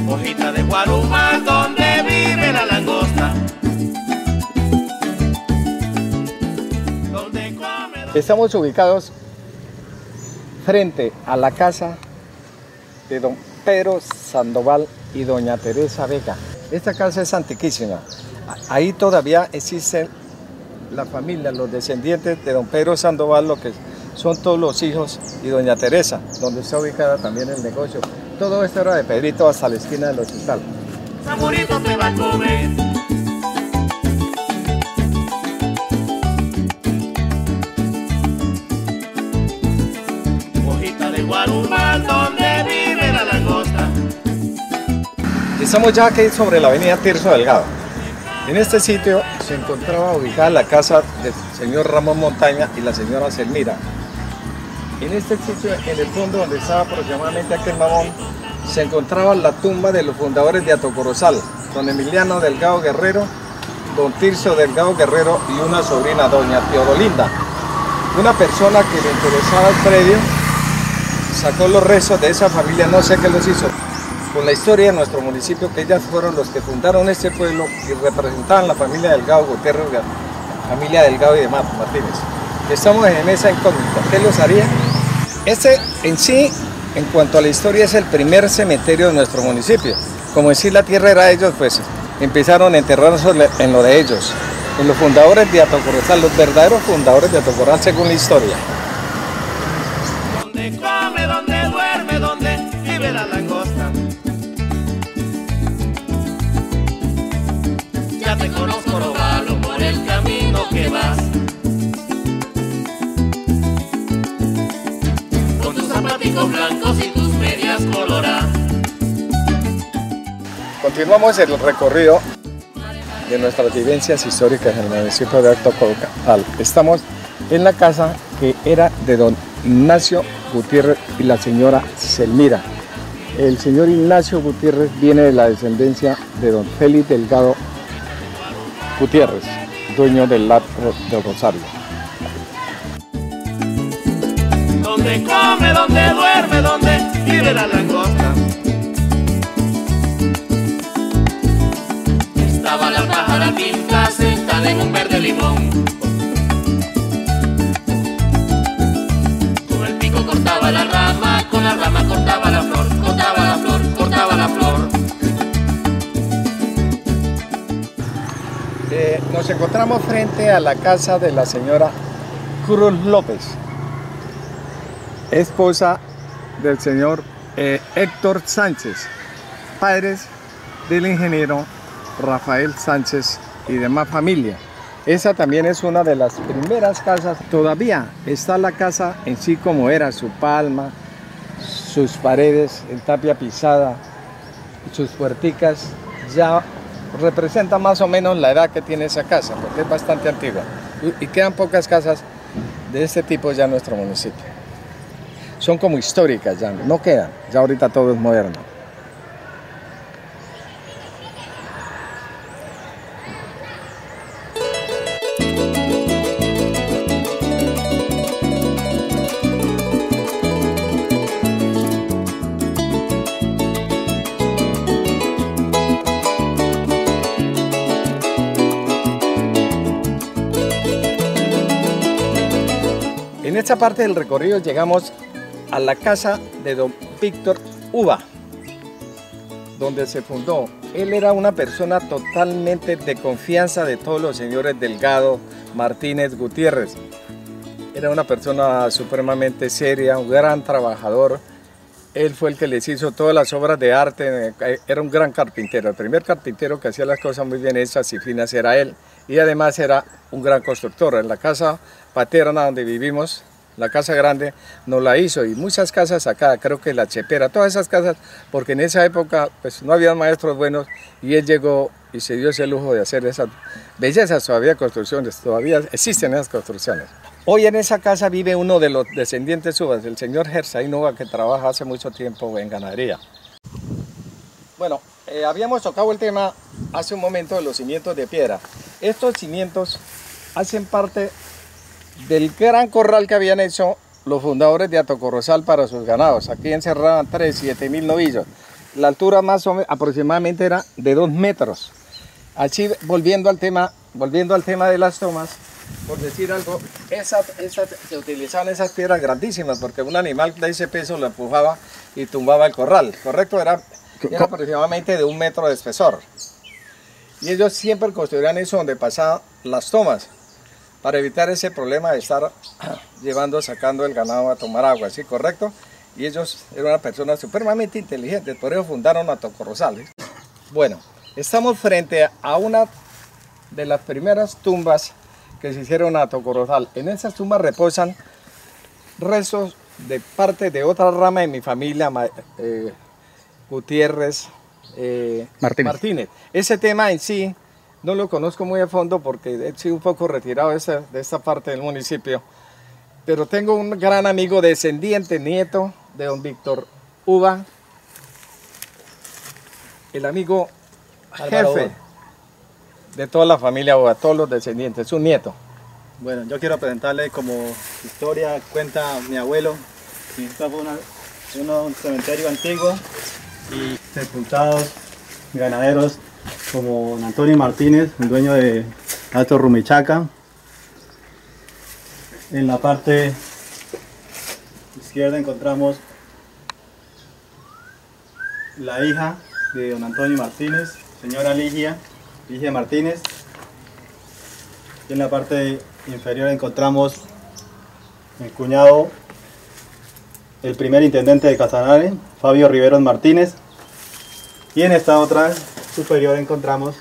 Speaker 7: Hojita de Guaruma, donde vive la langosta.
Speaker 5: Estamos ubicados frente a la casa de don Pedro Sandoval y doña Teresa Vega. Esta casa es antiquísima. Ahí todavía existen la familia, los descendientes de don Pedro Sandoval, lo que son todos los hijos, y doña Teresa, donde está ubicada también el negocio. Todo esto era de Pedrito hasta la esquina del hospital.
Speaker 7: Saborito te va a comer. Hojita de Guaruma, donde vive la langosta.
Speaker 5: Estamos ya aquí sobre la avenida Tirso Delgado. En este sitio se encontraba ubicada la casa del señor Ramón Montaña y la señora Selmira. En este sitio, en el fondo donde estaba aproximadamente aquel mamón, se encontraba la tumba de los fundadores de Atocorozal, don Emiliano Delgado Guerrero, don Tirso Delgado Guerrero y una sobrina, doña Teodolinda. Una persona que le interesaba el predio sacó los restos de esa familia, no sé qué los hizo, con la historia de nuestro municipio, que ellas fueron los que fundaron este pueblo y representaban la familia Delgado Gutiérrez, familia Delgado y de Martínez. Estamos en esa incógnita, ¿qué los haría? Este en sí, en cuanto a la historia, es el primer cementerio de nuestro municipio. Como decir la tierra era de ellos, pues empezaron a enterrarnos en lo de ellos, en los fundadores de Atocorozal, los verdaderos fundadores de Atocorozal según la historia.
Speaker 7: Donde come, donde duerme, donde vive la langosta. Ya te conozco, Robalo, por el camino que vas. Con tus zapaticos blancos y tus medias coloradas.
Speaker 5: Continuamos el recorrido de nuestras vivencias históricas en el municipio de Atocorozal. Estamos en la casa que era de don Ignacio Gutiérrez y la señora Selmira. El señor Ignacio Gutiérrez viene de la descendencia de don Félix Delgado Gutiérrez, dueño del Latro de Rosario.
Speaker 7: Donde come, donde duerme, donde vive la langosta. Estaba la pájara pinta sentada en un verde limón. Con el pico cortaba la rama, con la rama cortaba la flor, cortaba la flor, cortaba la flor.
Speaker 5: Nos encontramos frente a la casa de la señora Cruz López, esposa del señor Héctor Sánchez, padres del ingeniero Rafael Sánchez y demás familia. Esa también es una de las primeras casas. Todavía está la casa en sí como era, su palma, sus paredes en tapia pisada, sus puerticas ya representan más o menos la edad que tiene esa casa, porque es bastante antigua. Y quedan pocas casas de este tipo ya en nuestro municipio. Son como históricas ya, no quedan, ya ahorita todo es moderno. En esta parte del recorrido llegamos a la casa de don Víctor Uva, donde se fundó. Él era una persona totalmente de confianza de todos los señores Delgado, Martínez, Gutiérrez. Era una persona supremamente seria, un gran trabajador. Él fue el que les hizo todas las obras de arte, era un gran carpintero. El primer carpintero que hacía las cosas muy bien hechas y finas era él. y además era un gran constructor. En la casa paterna donde vivimos, la casa grande, nos la hizo, y muchas casas acá, creo que la Chepera, todas esas casas, porque en esa época pues no había maestros buenos, y él llegó y se dio ese lujo de hacer esas bellezas, todavía construcciones, todavía existen esas construcciones. Hoy en esa casa vive uno de los descendientes suyos, el señor Gersaín Nova, que trabaja hace mucho tiempo en ganadería. Bueno, habíamos tocado el tema hace un momento de los cimientos de piedra. Estos cimientos hacen parte del gran corral que habían hecho los fundadores de Atocorrozal para sus ganados. Aquí encerraban 7.000 novillos. La altura más o menos aproximadamente era de 2 metros. Así, volviendo al tema de las tomas, por decir algo, se utilizaban esas piedras grandísimas, porque un animal de ese peso lo empujaba y tumbaba el corral, ¿correcto? Era aproximadamente de 1 metro de espesor. Y ellos siempre construían eso donde pasaban las tomas, para evitar ese problema de estar sacando el ganado a tomar agua, ¿sí? ¿Correcto? Y ellos eran unas personas supremamente inteligentes, por eso fundaron Atocorrozal. Bueno, estamos frente a una de las primeras tumbas que se hicieron a Atocorrozal. En esas tumbas reposan restos de parte de otra rama de mi familia, Gutiérrez Martínez. Ese tema en sí no lo conozco muy a fondo porque he sido un poco retirado de esta parte del municipio, pero tengo un gran amigo descendiente, nieto de don Víctor Uva, el amigo jefe de toda la familia Uva, todos los descendientes, su nieto.
Speaker 8: Bueno, yo quiero presentarle como historia, cuenta mi abuelo, que esto fue un cementerio antiguo y sepultados ganaderos como don Antonio Martínez, el dueño de Alto Rumichaca. En la parte izquierda encontramos la hija de don Antonio Martínez, señora Ligia Martínez. Y en la parte inferior encontramos el cuñado, el primer intendente de Casanare, Fabio Riveros Martínez. Y en esta otra superior encontramos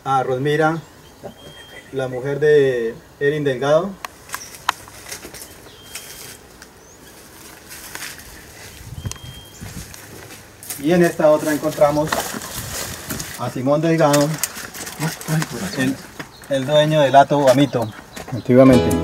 Speaker 8: a Rosmira, la mujer de Erin Delgado. Y en esta otra encontramos a Simón Delgado, el dueño del Hato Guamito, antiguamente.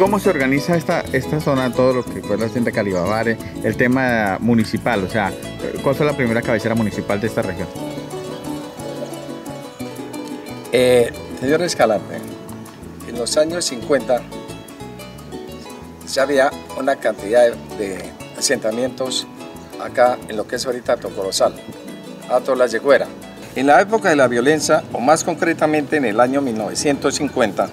Speaker 1: ¿Cómo se organiza esta zona, todo lo que fue la hacienda Calibabare, el tema municipal? O sea, ¿cuál fue la primera cabecera municipal de esta región?
Speaker 5: Señor Escalante, en los años 50 ya había una cantidad de asentamientos acá en lo que es ahorita Tocorozal, Hato La Yegüera. En la época de la violencia, o más concretamente en el año 1950,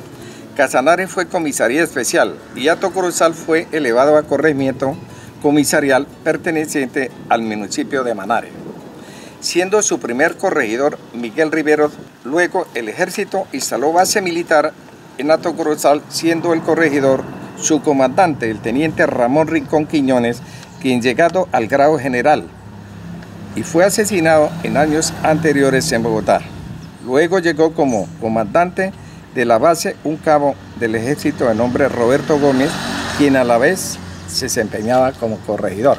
Speaker 5: Casanare fue comisaría especial y Hato Corozal fue elevado a corregimiento comisarial perteneciente al municipio de Manare. Siendo su primer corregidor Miguel Rivero, luego el ejército instaló base militar en Hato Corozal, siendo el corregidor su comandante, el teniente Ramón Rincón Quiñones, quien llegado al grado general y fue asesinado en años anteriores en Bogotá. Luego llegó como comandante de la base un cabo del ejército de nombre Roberto Gómez, quien a la vez se desempeñaba como corregidor.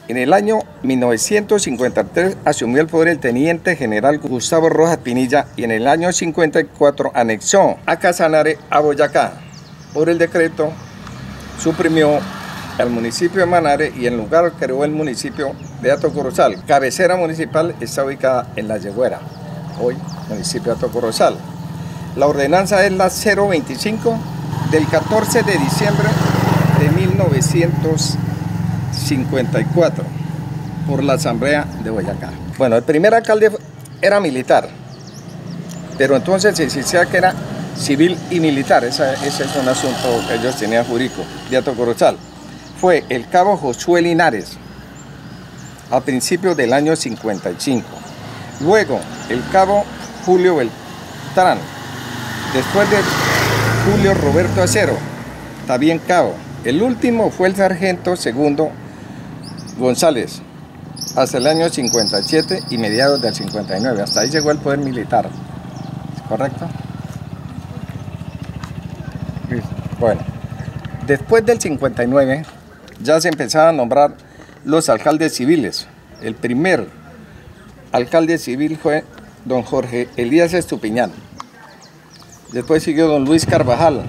Speaker 5: En el año 1953 asumió el poder el teniente general Gustavo Rojas Pinilla y en el año 54 anexó a Casanare a Boyacá. Por el decreto suprimió al municipio de Manare y en lugar creó el municipio de Hato Corozal. Cabecera municipal está ubicada en La Yegüera, hoy municipio de Hato Corozal. La ordenanza es la 025 del 14 de diciembre de 1954 por la Asamblea de Boyacá. Bueno, el primer alcalde era militar, pero entonces se decía que era civil y militar, ese es un asunto que ellos tenían jurídico de Hato Corozal. Fue el cabo Josué Linares a principios del año 55. Luego el cabo Julio Beltrán. Después de Julio Roberto Acero, también cabo. El último fue el sargento segundo González, hasta el año 57 y mediados del 59. Hasta ahí llegó el poder militar. ¿Correcto? Bueno, después del 59 ya se empezaron a nombrar los alcaldes civiles. El primer alcalde civil fue don Jorge Elías Estupiñán. Después siguió don Luis Carvajal.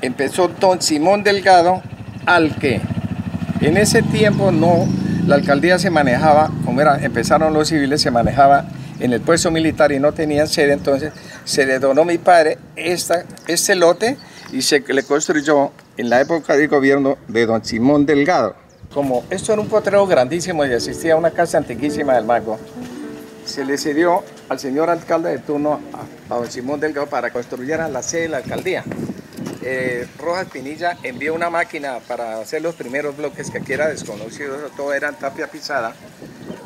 Speaker 5: Empezó don Simón Delgado, al que en ese tiempo la alcaldía se manejaba, como empezaron los civiles, se manejaba en el puesto militar y no tenían sede, entonces se le donó a mi padre este lote y se le construyó en la época del gobierno de don Simón Delgado. Como esto era un potrero grandísimo y existía una casa antiquísima del Mago, se le cedió al señor alcalde de turno, a don Simón Delgado, para que construyeran la sede de la alcaldía. Rojas Pinilla envió una máquina para hacer los primeros bloques, que aquí era desconocido, todo era en tapia pisada,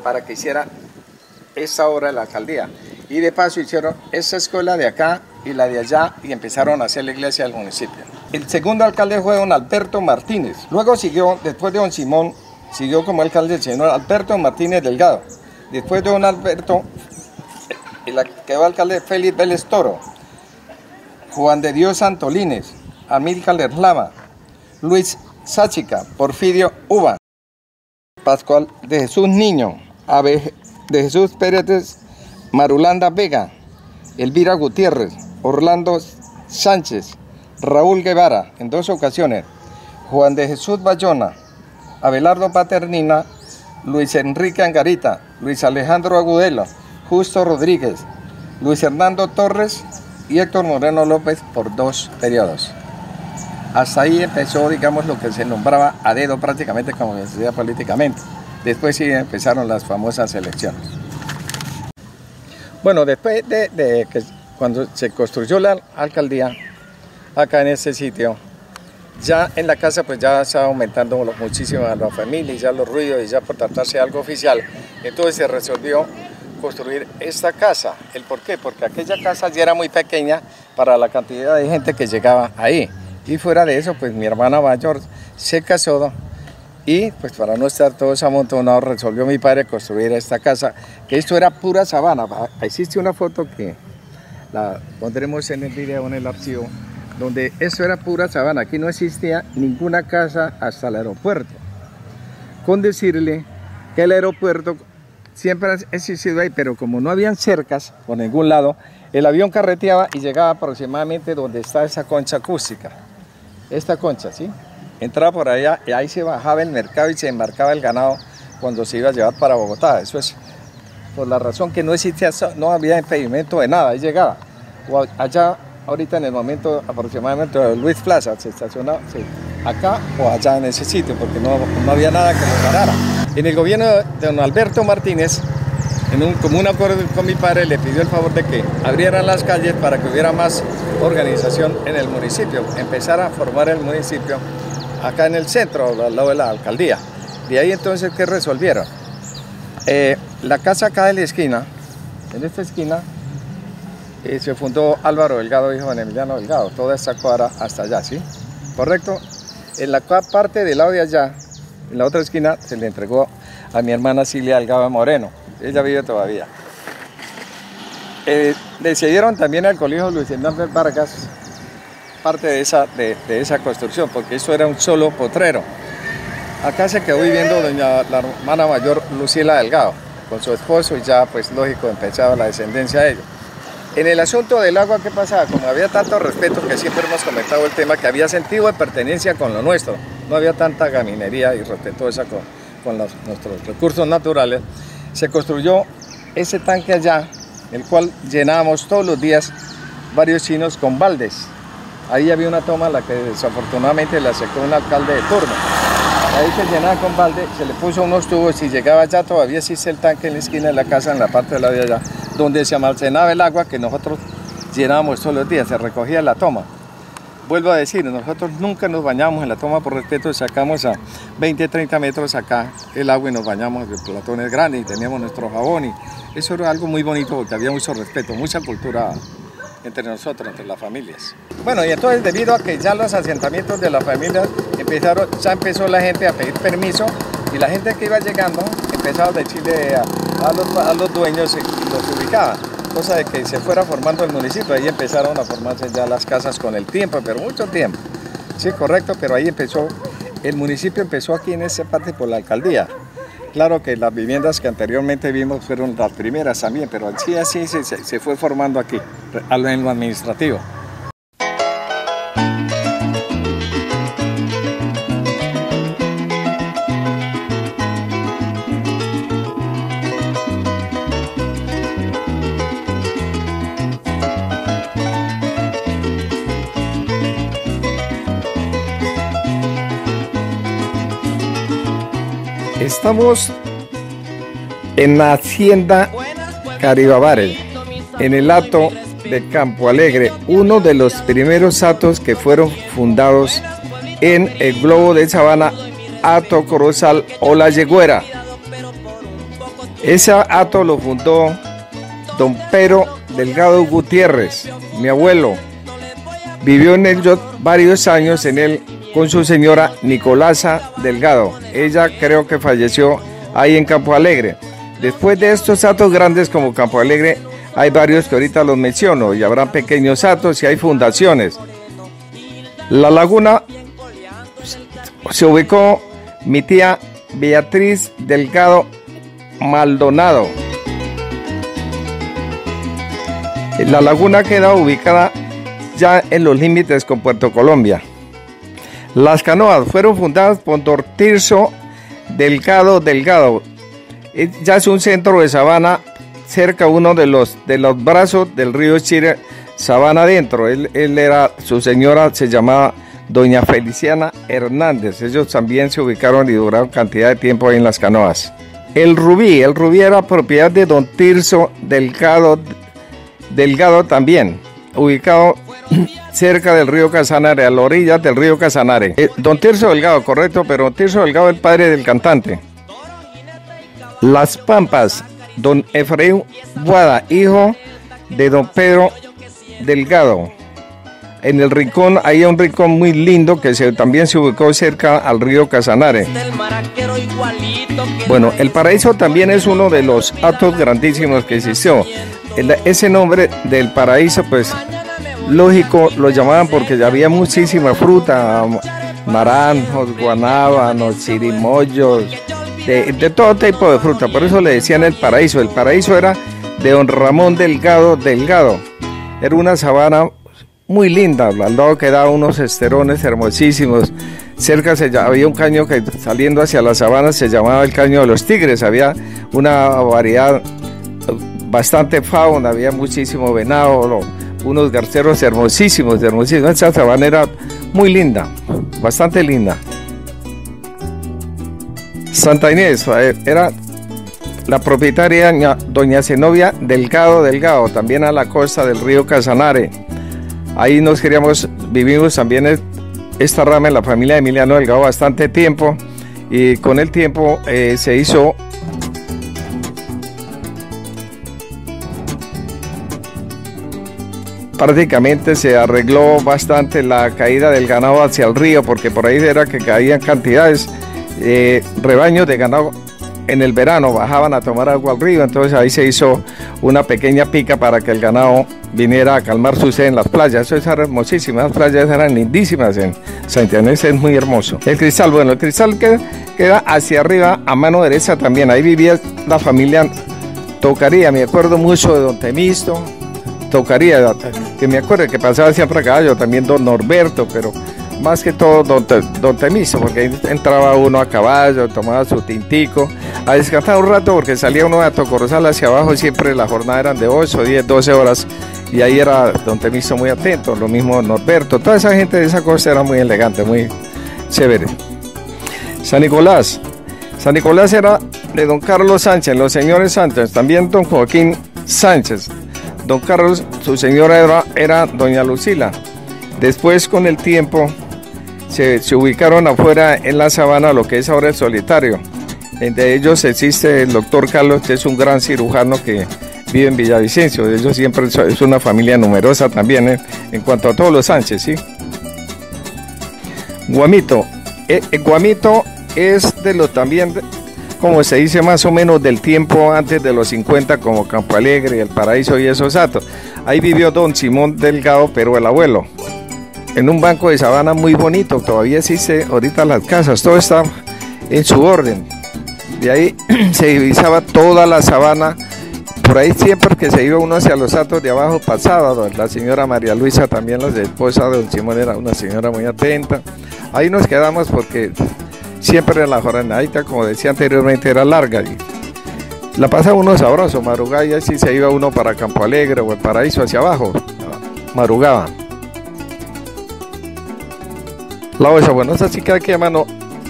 Speaker 5: para que hiciera esta obra de la alcaldía. Y de paso hicieron esta escuela de acá y la de allá y empezaron a hacer la iglesia del municipio. El segundo alcalde fue don Alberto Martínez. Luego siguió, después de don Simón, siguió como alcalde el señor Alberto Martínez Delgado. Después de don Alberto, quedó alcalde Félix Vélez Toro, Juan de Dios Santolines, Amílcar Eslava, Luis Sáchica, Porfirio Uva, Pascual de Jesús Niño, Ave de Jesús Pérez, Marulanda Vega, Elvira Gutiérrez, Orlando Sánchez, Raúl Guevara, en 2 ocasiones, Juan de Jesús Bayona, Abelardo Paternina, Luis Enrique Angarita, Luis Alejandro Agudelo, Justo Rodríguez, Luis Hernando Torres y Héctor Moreno López por 2 periodos. Hasta ahí empezó, digamos, lo que se nombraba a dedo prácticamente como se decía políticamente. Después sí empezaron las famosas elecciones. Bueno, después de que cuando se construyó la alcaldía acá en este sitio, ya en la casa pues ya estaba aumentando muchísimo la familia y ya los ruidos y ya por tratarse de algo oficial, entonces se resolvió construir esta casa. ¿El por qué? Porque aquella casa ya era muy pequeña para la cantidad de gente que llegaba ahí. Y fuera de eso, pues mi hermana mayor se casó y pues para no estar todos amontonados resolvió mi padre construir esta casa, que esto era pura sabana. Existe una foto que la pondremos en el video, en el archivo, donde esto era pura sabana. Aquí no existía ninguna casa hasta el aeropuerto. Con decirle que el aeropuerto siempre ha existido ahí, pero como no habían cercas por ningún lado, El avión carreteaba y llegaba aproximadamente donde está esa concha acústica. Esta concha, ¿sí? Entraba por allá y ahí se bajaba el mercado y se embarcaba el ganado cuando se iba a llevar para Bogotá. Eso es por la razón que no existía, no había impedimento de nada, ahí llegaba. O allá, ahorita en el momento aproximadamente de Luis Plaza, se estacionaba acá o allá en ese sitio, porque no había nada que lo parara. En el gobierno de don Alberto Martínez, en un común acuerdo con mi padre, le pidió el favor de que abrieran las calles para que hubiera más organización en el municipio, empezar a formar el municipio acá en el centro, al lado de la alcaldía. De ahí entonces, ¿qué resolvieron? La casa acá de la esquina, en esta esquina, se fundó Álvaro Delgado, hijo de Emiliano Delgado, toda esta cuadra hasta allá, ¿sí? ¿Correcto? En la parte del lado de allá, en la otra esquina, se le entregó a mi hermana Cilia Delgado Moreno. Ella vive todavía. Le cedieron también al colegio Luis Hernández Vargas parte de esa construcción, porque eso era un solo potrero. Acá se quedó viviendo la hermana mayor Lucila Delgado, con su esposo, y ya, pues lógico, empezaba la descendencia de ellos. En el asunto del agua, ¿qué pasaba? Como había tanto respeto, que siempre hemos comentado el tema, que había sentido de pertenencia con lo nuestro, no había tanta gaminería y respetuosa con nuestros recursos naturales, se construyó ese tanque allá, el cual llenábamos todos los días varios chinos con baldes. Ahí había una toma a la que desafortunadamente la secó un alcalde de turno. Ahí se llenaba con balde, se le puso unos tubos y llegaba allá, todavía existe el tanque en la esquina de la casa, en la parte de la de allá, donde se almacenaba el agua que nosotros llenábamos todos los días, se recogía la toma. Vuelvo a decir, nosotros nunca nos bañamos en la toma por respeto, sacamos a 20, 30 metros acá el agua y nos bañamos de platones grandes y teníamos nuestro jabón y eso era algo muy bonito porque había mucho respeto, mucha cultura entre nosotros, entre las familias. Bueno, y entonces debido a que ya los asentamientos de las familias ya empezó la gente a pedir permiso y la gente que iba llegando empezaba a decirle a los dueños y los ubicaban, cosa de que se fuera formando el municipio. Ahí empezaron a formarse ya las casas con el tiempo, pero mucho tiempo. Sí, correcto, pero ahí el municipio empezó aquí en esa parte por la alcaldía. Claro que las viviendas que anteriormente vimos fueron las primeras también, pero así se fue formando aquí, en lo administrativo. Estamos en la hacienda Caribabare, en el hato de Campo Alegre, uno de los primeros hatos que fueron fundados en el globo de Sabana, Hato Corozal o La Yegüera. Ese hato lo fundó don Pedro Delgado Gutiérrez, mi abuelo. Vivió en él varios años en él con su señora Nicolasa Delgado. Ella creo que falleció ahí en Campo Alegre. Después de estos hatos grandes como Campo Alegre, hay varios que ahorita los menciono y habrán pequeños hatos y hay fundaciones. La laguna se ubicó mi tía Beatriz Delgado Maldonado. La laguna queda ubicada ya en los límites con Puerto Colombia. Las canoas fueron fundadas por don Tirso Delgado. Ya es un centro de Sabana, cerca uno de los brazos del río Chire, Sabana adentro. Su señora se llamaba doña Feliciana Hernández. Ellos también se ubicaron y duraron cantidad de tiempo ahí en las canoas. El rubí era propiedad de don Tirso Delgado también, ubicado cerca del río Casanare, a la orilla del río Casanare. Don Tirso Delgado, correcto, pero don Tirso Delgado es el padre del cantante. Las Pampas, don Efraín Boada, hijo de don Pedro Delgado. En el rincón, hay un rincón muy lindo que también se ubicó cerca al río Casanare. Bueno, el Paraíso también es uno de los hatos grandísimos que existió. Ese nombre del Paraíso, pues, lógico, lo llamaban porque había muchísima fruta, naranjos, guanábanos, chirimoyos, de todo tipo de fruta, por eso le decían el Paraíso. El Paraíso era de don Ramón Delgado. Era una sabana muy linda, al lado quedaban unos esterones hermosísimos. Cerca había un caño que saliendo hacia la sabana se llamaba el Caño de los Tigres. Había una variedad, bastante fauna, había muchísimo venado, unos garceros hermosísimos, hermosísimos. Esa sabana era muy linda, bastante linda. Santa Inés era la propietaria doña Zenobia Delgado, también a la costa del río Casanare. Ahí vivimos también esta rama en la familia de Emiliano Delgado bastante tiempo, y con el tiempo se hizo prácticamente, se arregló bastante la caída del ganado hacia el río, porque por ahí era que caían cantidades, rebaños de ganado en el verano bajaban a tomar agua al río. Entonces ahí se hizo una pequeña pica para que el ganado viniera a calmar su sed en las playas. Eso es hermosísimo, las playas eran lindísimas en Santa Inés, es muy hermoso. El Cristal, bueno, el Cristal queda hacia arriba a mano derecha también. Ahí vivía la familia Tocaría, me acuerdo mucho de don Temisto Tocaría, que me acuerdo que pasaba siempre a caballo, también don Norberto, pero más que todo don Temisto, porque ahí entraba uno a caballo, tomaba su tintico, a descansar un rato, porque salía uno a Tocorozal hacia abajo, siempre la jornada eran de 8, 10, 12 horas, y ahí era don Temisto muy atento, lo mismo Norberto, toda esa gente de esa costa era muy elegante, muy chévere. San Nicolás era de don Carlos Sánchez, los señores Sánchez, también don Joaquín Sánchez. Don Carlos, su señora era doña Lucila. Después, con el tiempo, se ubicaron afuera en la sabana, lo que es ahora el Solitario. Entre ellos existe el doctor Carlos, que es un gran cirujano que vive en Villavicencio. Ellos siempre es una familia numerosa también, en cuanto a todos los Sánchez, ¿sí? Guamito. Guamito es de los también, como se dice, más o menos del tiempo antes de los 50, como Campo Alegre, El Paraíso y esos atos. Ahí vivió don Simón Delgado, pero el abuelo, en un banco de sabana muy bonito. Todavía existe ahorita las casas, todo está en su orden. De ahí se divisaba toda la sabana. Por ahí siempre que se iba uno hacia los atos de abajo pasaba. La señora María Luisa, también la esposa de don Simón, era una señora muy atenta. Ahí nos quedamos porque siempre en la jornadita, como decía anteriormente, era larga y la pasaba uno sabroso, madrugaba, y así se iba uno para Campo Alegre o El Paraíso hacia abajo, madrugaba. La Osa, bueno, esa chica aquí, hermano,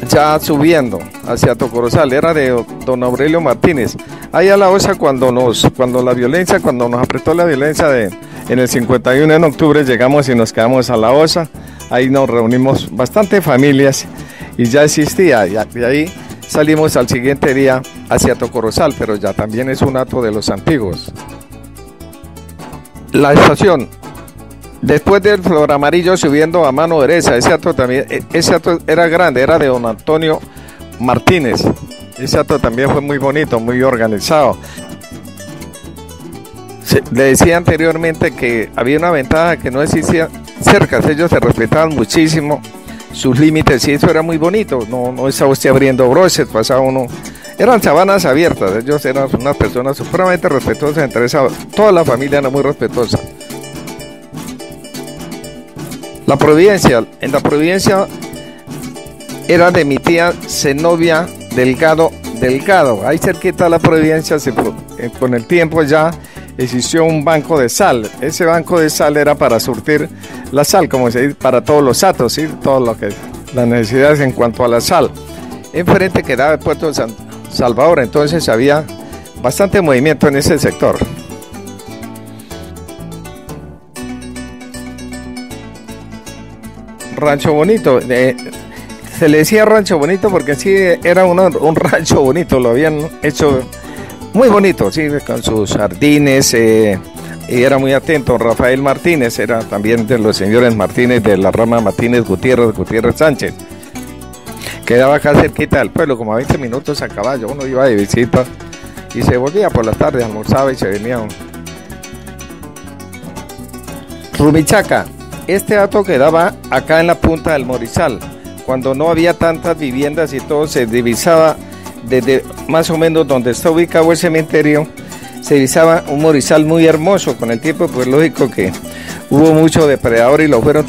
Speaker 5: ya subiendo hacia Tocorozal, era de don Aurelio Martínez. Ahí a La Osa, cuando nos apretó la violencia en el 51 en octubre, llegamos y nos quedamos a La Osa. Ahí nos reunimos bastante familias y ya existía, y ahí salimos al siguiente día hacia Tocorozal, pero ya también es un ato de los antiguos. La estación, después del Flor Amarillo subiendo a mano derecha, ese ato era grande, era de don Antonio Martínez. Ese ato también fue muy bonito, muy organizado. Le decía anteriormente que había una ventaja que no existía cerca, ellos se respetaban muchísimo sus límites y eso era muy bonito. No estaba usted abriendo broches, pasaba uno. Eran sabanas abiertas, ellos eran unas personas supremamente respetuosas, entre toda la familia era muy respetuosa. La Providencia, en la Providencia era de mi tía Zenobia Delgado, ahí cerquita de la Providencia, con el tiempo ya existió un banco de sal. Ese banco de sal era para surtir la sal, como se dice, para todos los atos, ¿sí? Todo lo que las necesidades en cuanto a la sal. Enfrente quedaba el puerto de San Salvador, entonces había bastante movimiento en ese sector. Rancho Bonito, se le decía Rancho Bonito porque sí era un rancho bonito, lo habían hecho muy bonito, sí, con sus jardines, y era muy atento. Rafael Martínez era también de los señores Martínez, de la rama Martínez Gutiérrez Sánchez. Quedaba acá cerquita del pueblo, como a 20 minutos a caballo. Uno iba de visita y se volvía por la tarde, almorzaba y se venía. Rumichaca, este hato quedaba acá en la punta del Morizal. Cuando no había tantas viviendas y todo, se divisaba desde más o menos donde está ubicado el cementerio, se divisaba un morizal muy hermoso. Con el tiempo, pues lógico que hubo mucho depredador y lo fueron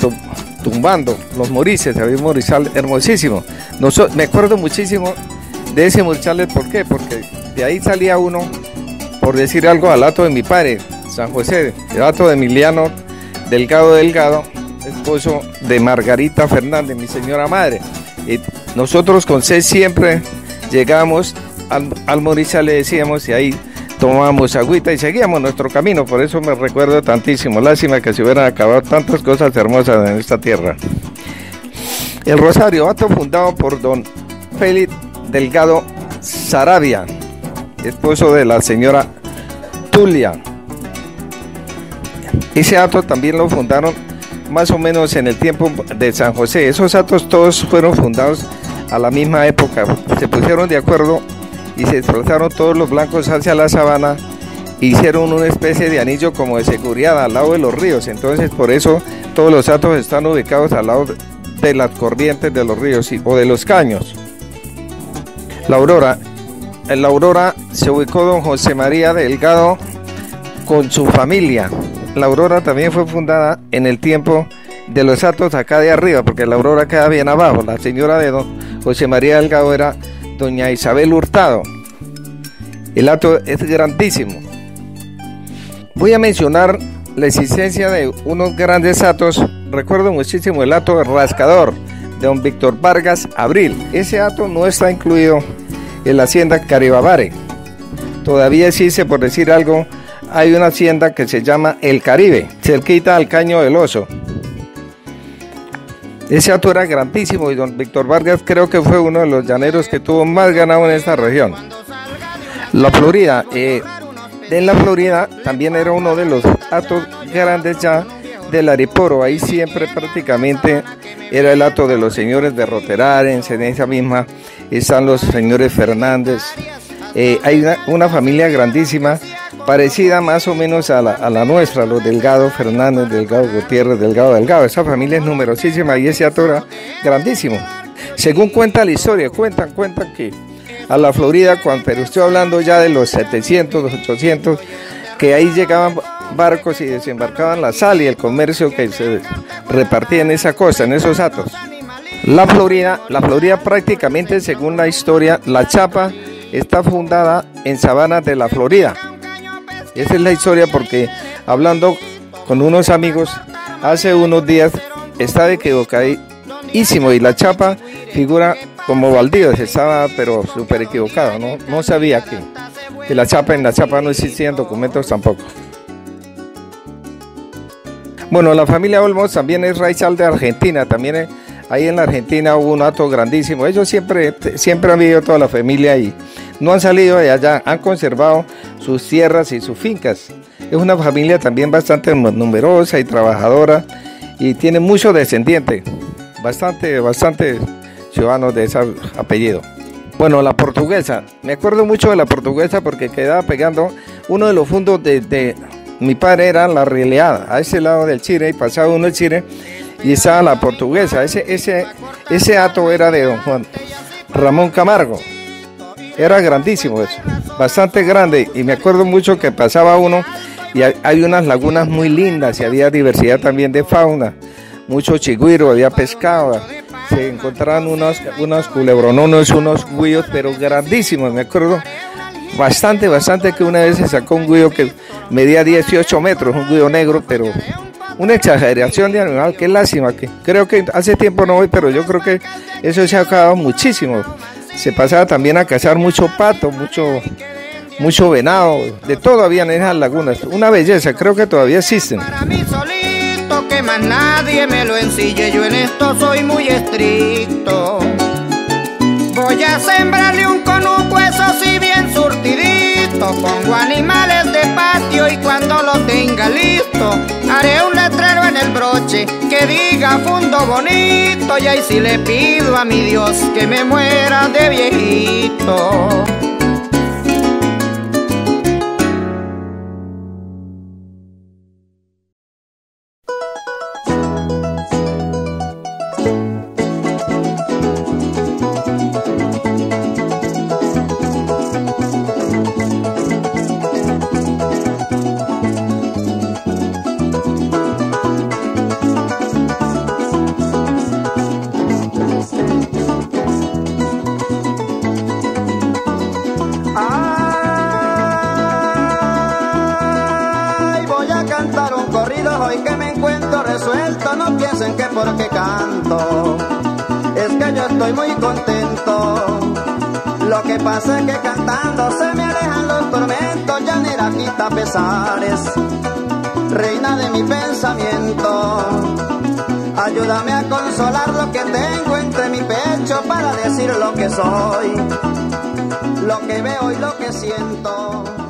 Speaker 5: tumbando los morices. Había un morizal hermosísimo. Me acuerdo muchísimo de ese morizal. ¿Por qué? Porque de ahí salía uno, por decir algo, al hato de mi padre, San José, el hato de Emiliano Delgado, esposo de Margarita Fernández, mi señora madre. Y nosotros con C siempre llegamos al morizal, le decíamos, y ahí tomábamos agüita y seguíamos nuestro camino. Por eso me recuerdo tantísimo. Lástima que se hubieran acabado tantas cosas hermosas en esta tierra. El Rosario, hato fundado por don Félix Delgado Saravia, esposo de la señora Tulia. Ese hato también lo fundaron más o menos en el tiempo de San José. Esos hatos todos fueron fundados a la misma época. Se pusieron de acuerdo y se desplazaron todos los blancos hacia la sabana. Hicieron una especie de anillo como de seguridad al lado de los ríos. Entonces por eso todos los hatos están ubicados al lado de las corrientes de los ríos o de los caños. La Aurora. En La Aurora se ubicó don José María Delgado con su familia. La Aurora también fue fundada en el tiempo de los hatos acá de arriba, porque la Aurora queda bien abajo. La señora de don José María Delgado era doña Isabel Hurtado. El hato es grandísimo. Voy a mencionar la existencia de unos grandes hatos. Recuerdo muchísimo el hato rascador de don Víctor Vargas Abril. Ese hato no está incluido en la hacienda Caribabare. Todavía existe, por decir algo, hay una hacienda que se llama El Caribe, cerquita al Caño del Oso. Ese hato era grandísimo y don Víctor Vargas creo que fue uno de los llaneros que tuvo más ganado en esta región. La Florida, en la Florida también era uno de los hatos grandes ya del Ariporo. Ahí siempre prácticamente era el hato de los señores de Roterarens. En esa misma están los señores Fernández. Hay una familia grandísima, parecida más o menos a la nuestra, los Delgado Fernández, Delgado Gutiérrez, Delgado. Esa familia es numerosísima y ese hato era grandísimo. Según cuenta la historia, cuentan que a la Florida, pero estoy hablando ya de los 700, los 800, que ahí llegaban barcos y desembarcaban la sal y el comercio que se repartía en esa costa, en esos hatos. La Florida prácticamente, según la historia, la chapa está fundada en Sabanas de la Florida. Esa es la historia, porque hablando con unos amigos hace unos días estaba equivocadísimo y la chapa figura como Valdivia. Estaba pero súper equivocado, no sabía que en la chapa no existían documentos tampoco. Bueno, la familia Olmos también es raizal de Argentina. También ahí en la Argentina hubo un hato grandísimo. Ellos siempre han vivido toda la familia y no han salido de allá, han conservado sus tierras y sus fincas. Es una familia también bastante numerosa y trabajadora y tiene muchos descendientes, bastante ciudadanos de ese apellido. Bueno, la Portuguesa, me acuerdo mucho de la Portuguesa porque quedaba pegando uno de los fundos de mi padre, era la Rieleada, a ese lado del Chire, y pasaba uno el Chire y estaba la Portuguesa. Ese hato era de don Juan Ramón Camargo. Era grandísimo eso, bastante grande, y me acuerdo mucho que pasaba uno y hay unas lagunas muy lindas y había diversidad también de fauna, mucho chigüiro, había pescado, se encontraban unos culebronones, unos güillos, pero grandísimos. Me acuerdo bastante que una vez se sacó un güillo que medía 18 metros, un güillo negro, pero una exageración de animal. Qué lástima, que creo que hace tiempo no voy, pero yo creo que eso se ha acabado muchísimo. Se pasaba también a cazar mucho pato, mucho venado, de todo había en esas lagunas. Una belleza, creo que todavía existen.
Speaker 9: Para mí solito, que más nadie me lo ensille, yo en esto soy muy estricto. Voy a sembrarle un conuco, eso sí bien surtidito. Pongo animales de patio y cuando lo tenga listo, haré un letrero en el broche que diga fundo bonito. Y ahí sí le pido a mi Dios que me muera de viejito. suelto, no piensen que porque canto, es que yo estoy muy contento. Lo que pasa es que cantando se me alejan los tormentos, llanera quita pesares, reina de mi pensamiento. Ayúdame a consolar lo que tengo entre mi pecho para decir lo que soy, lo que veo y lo que siento.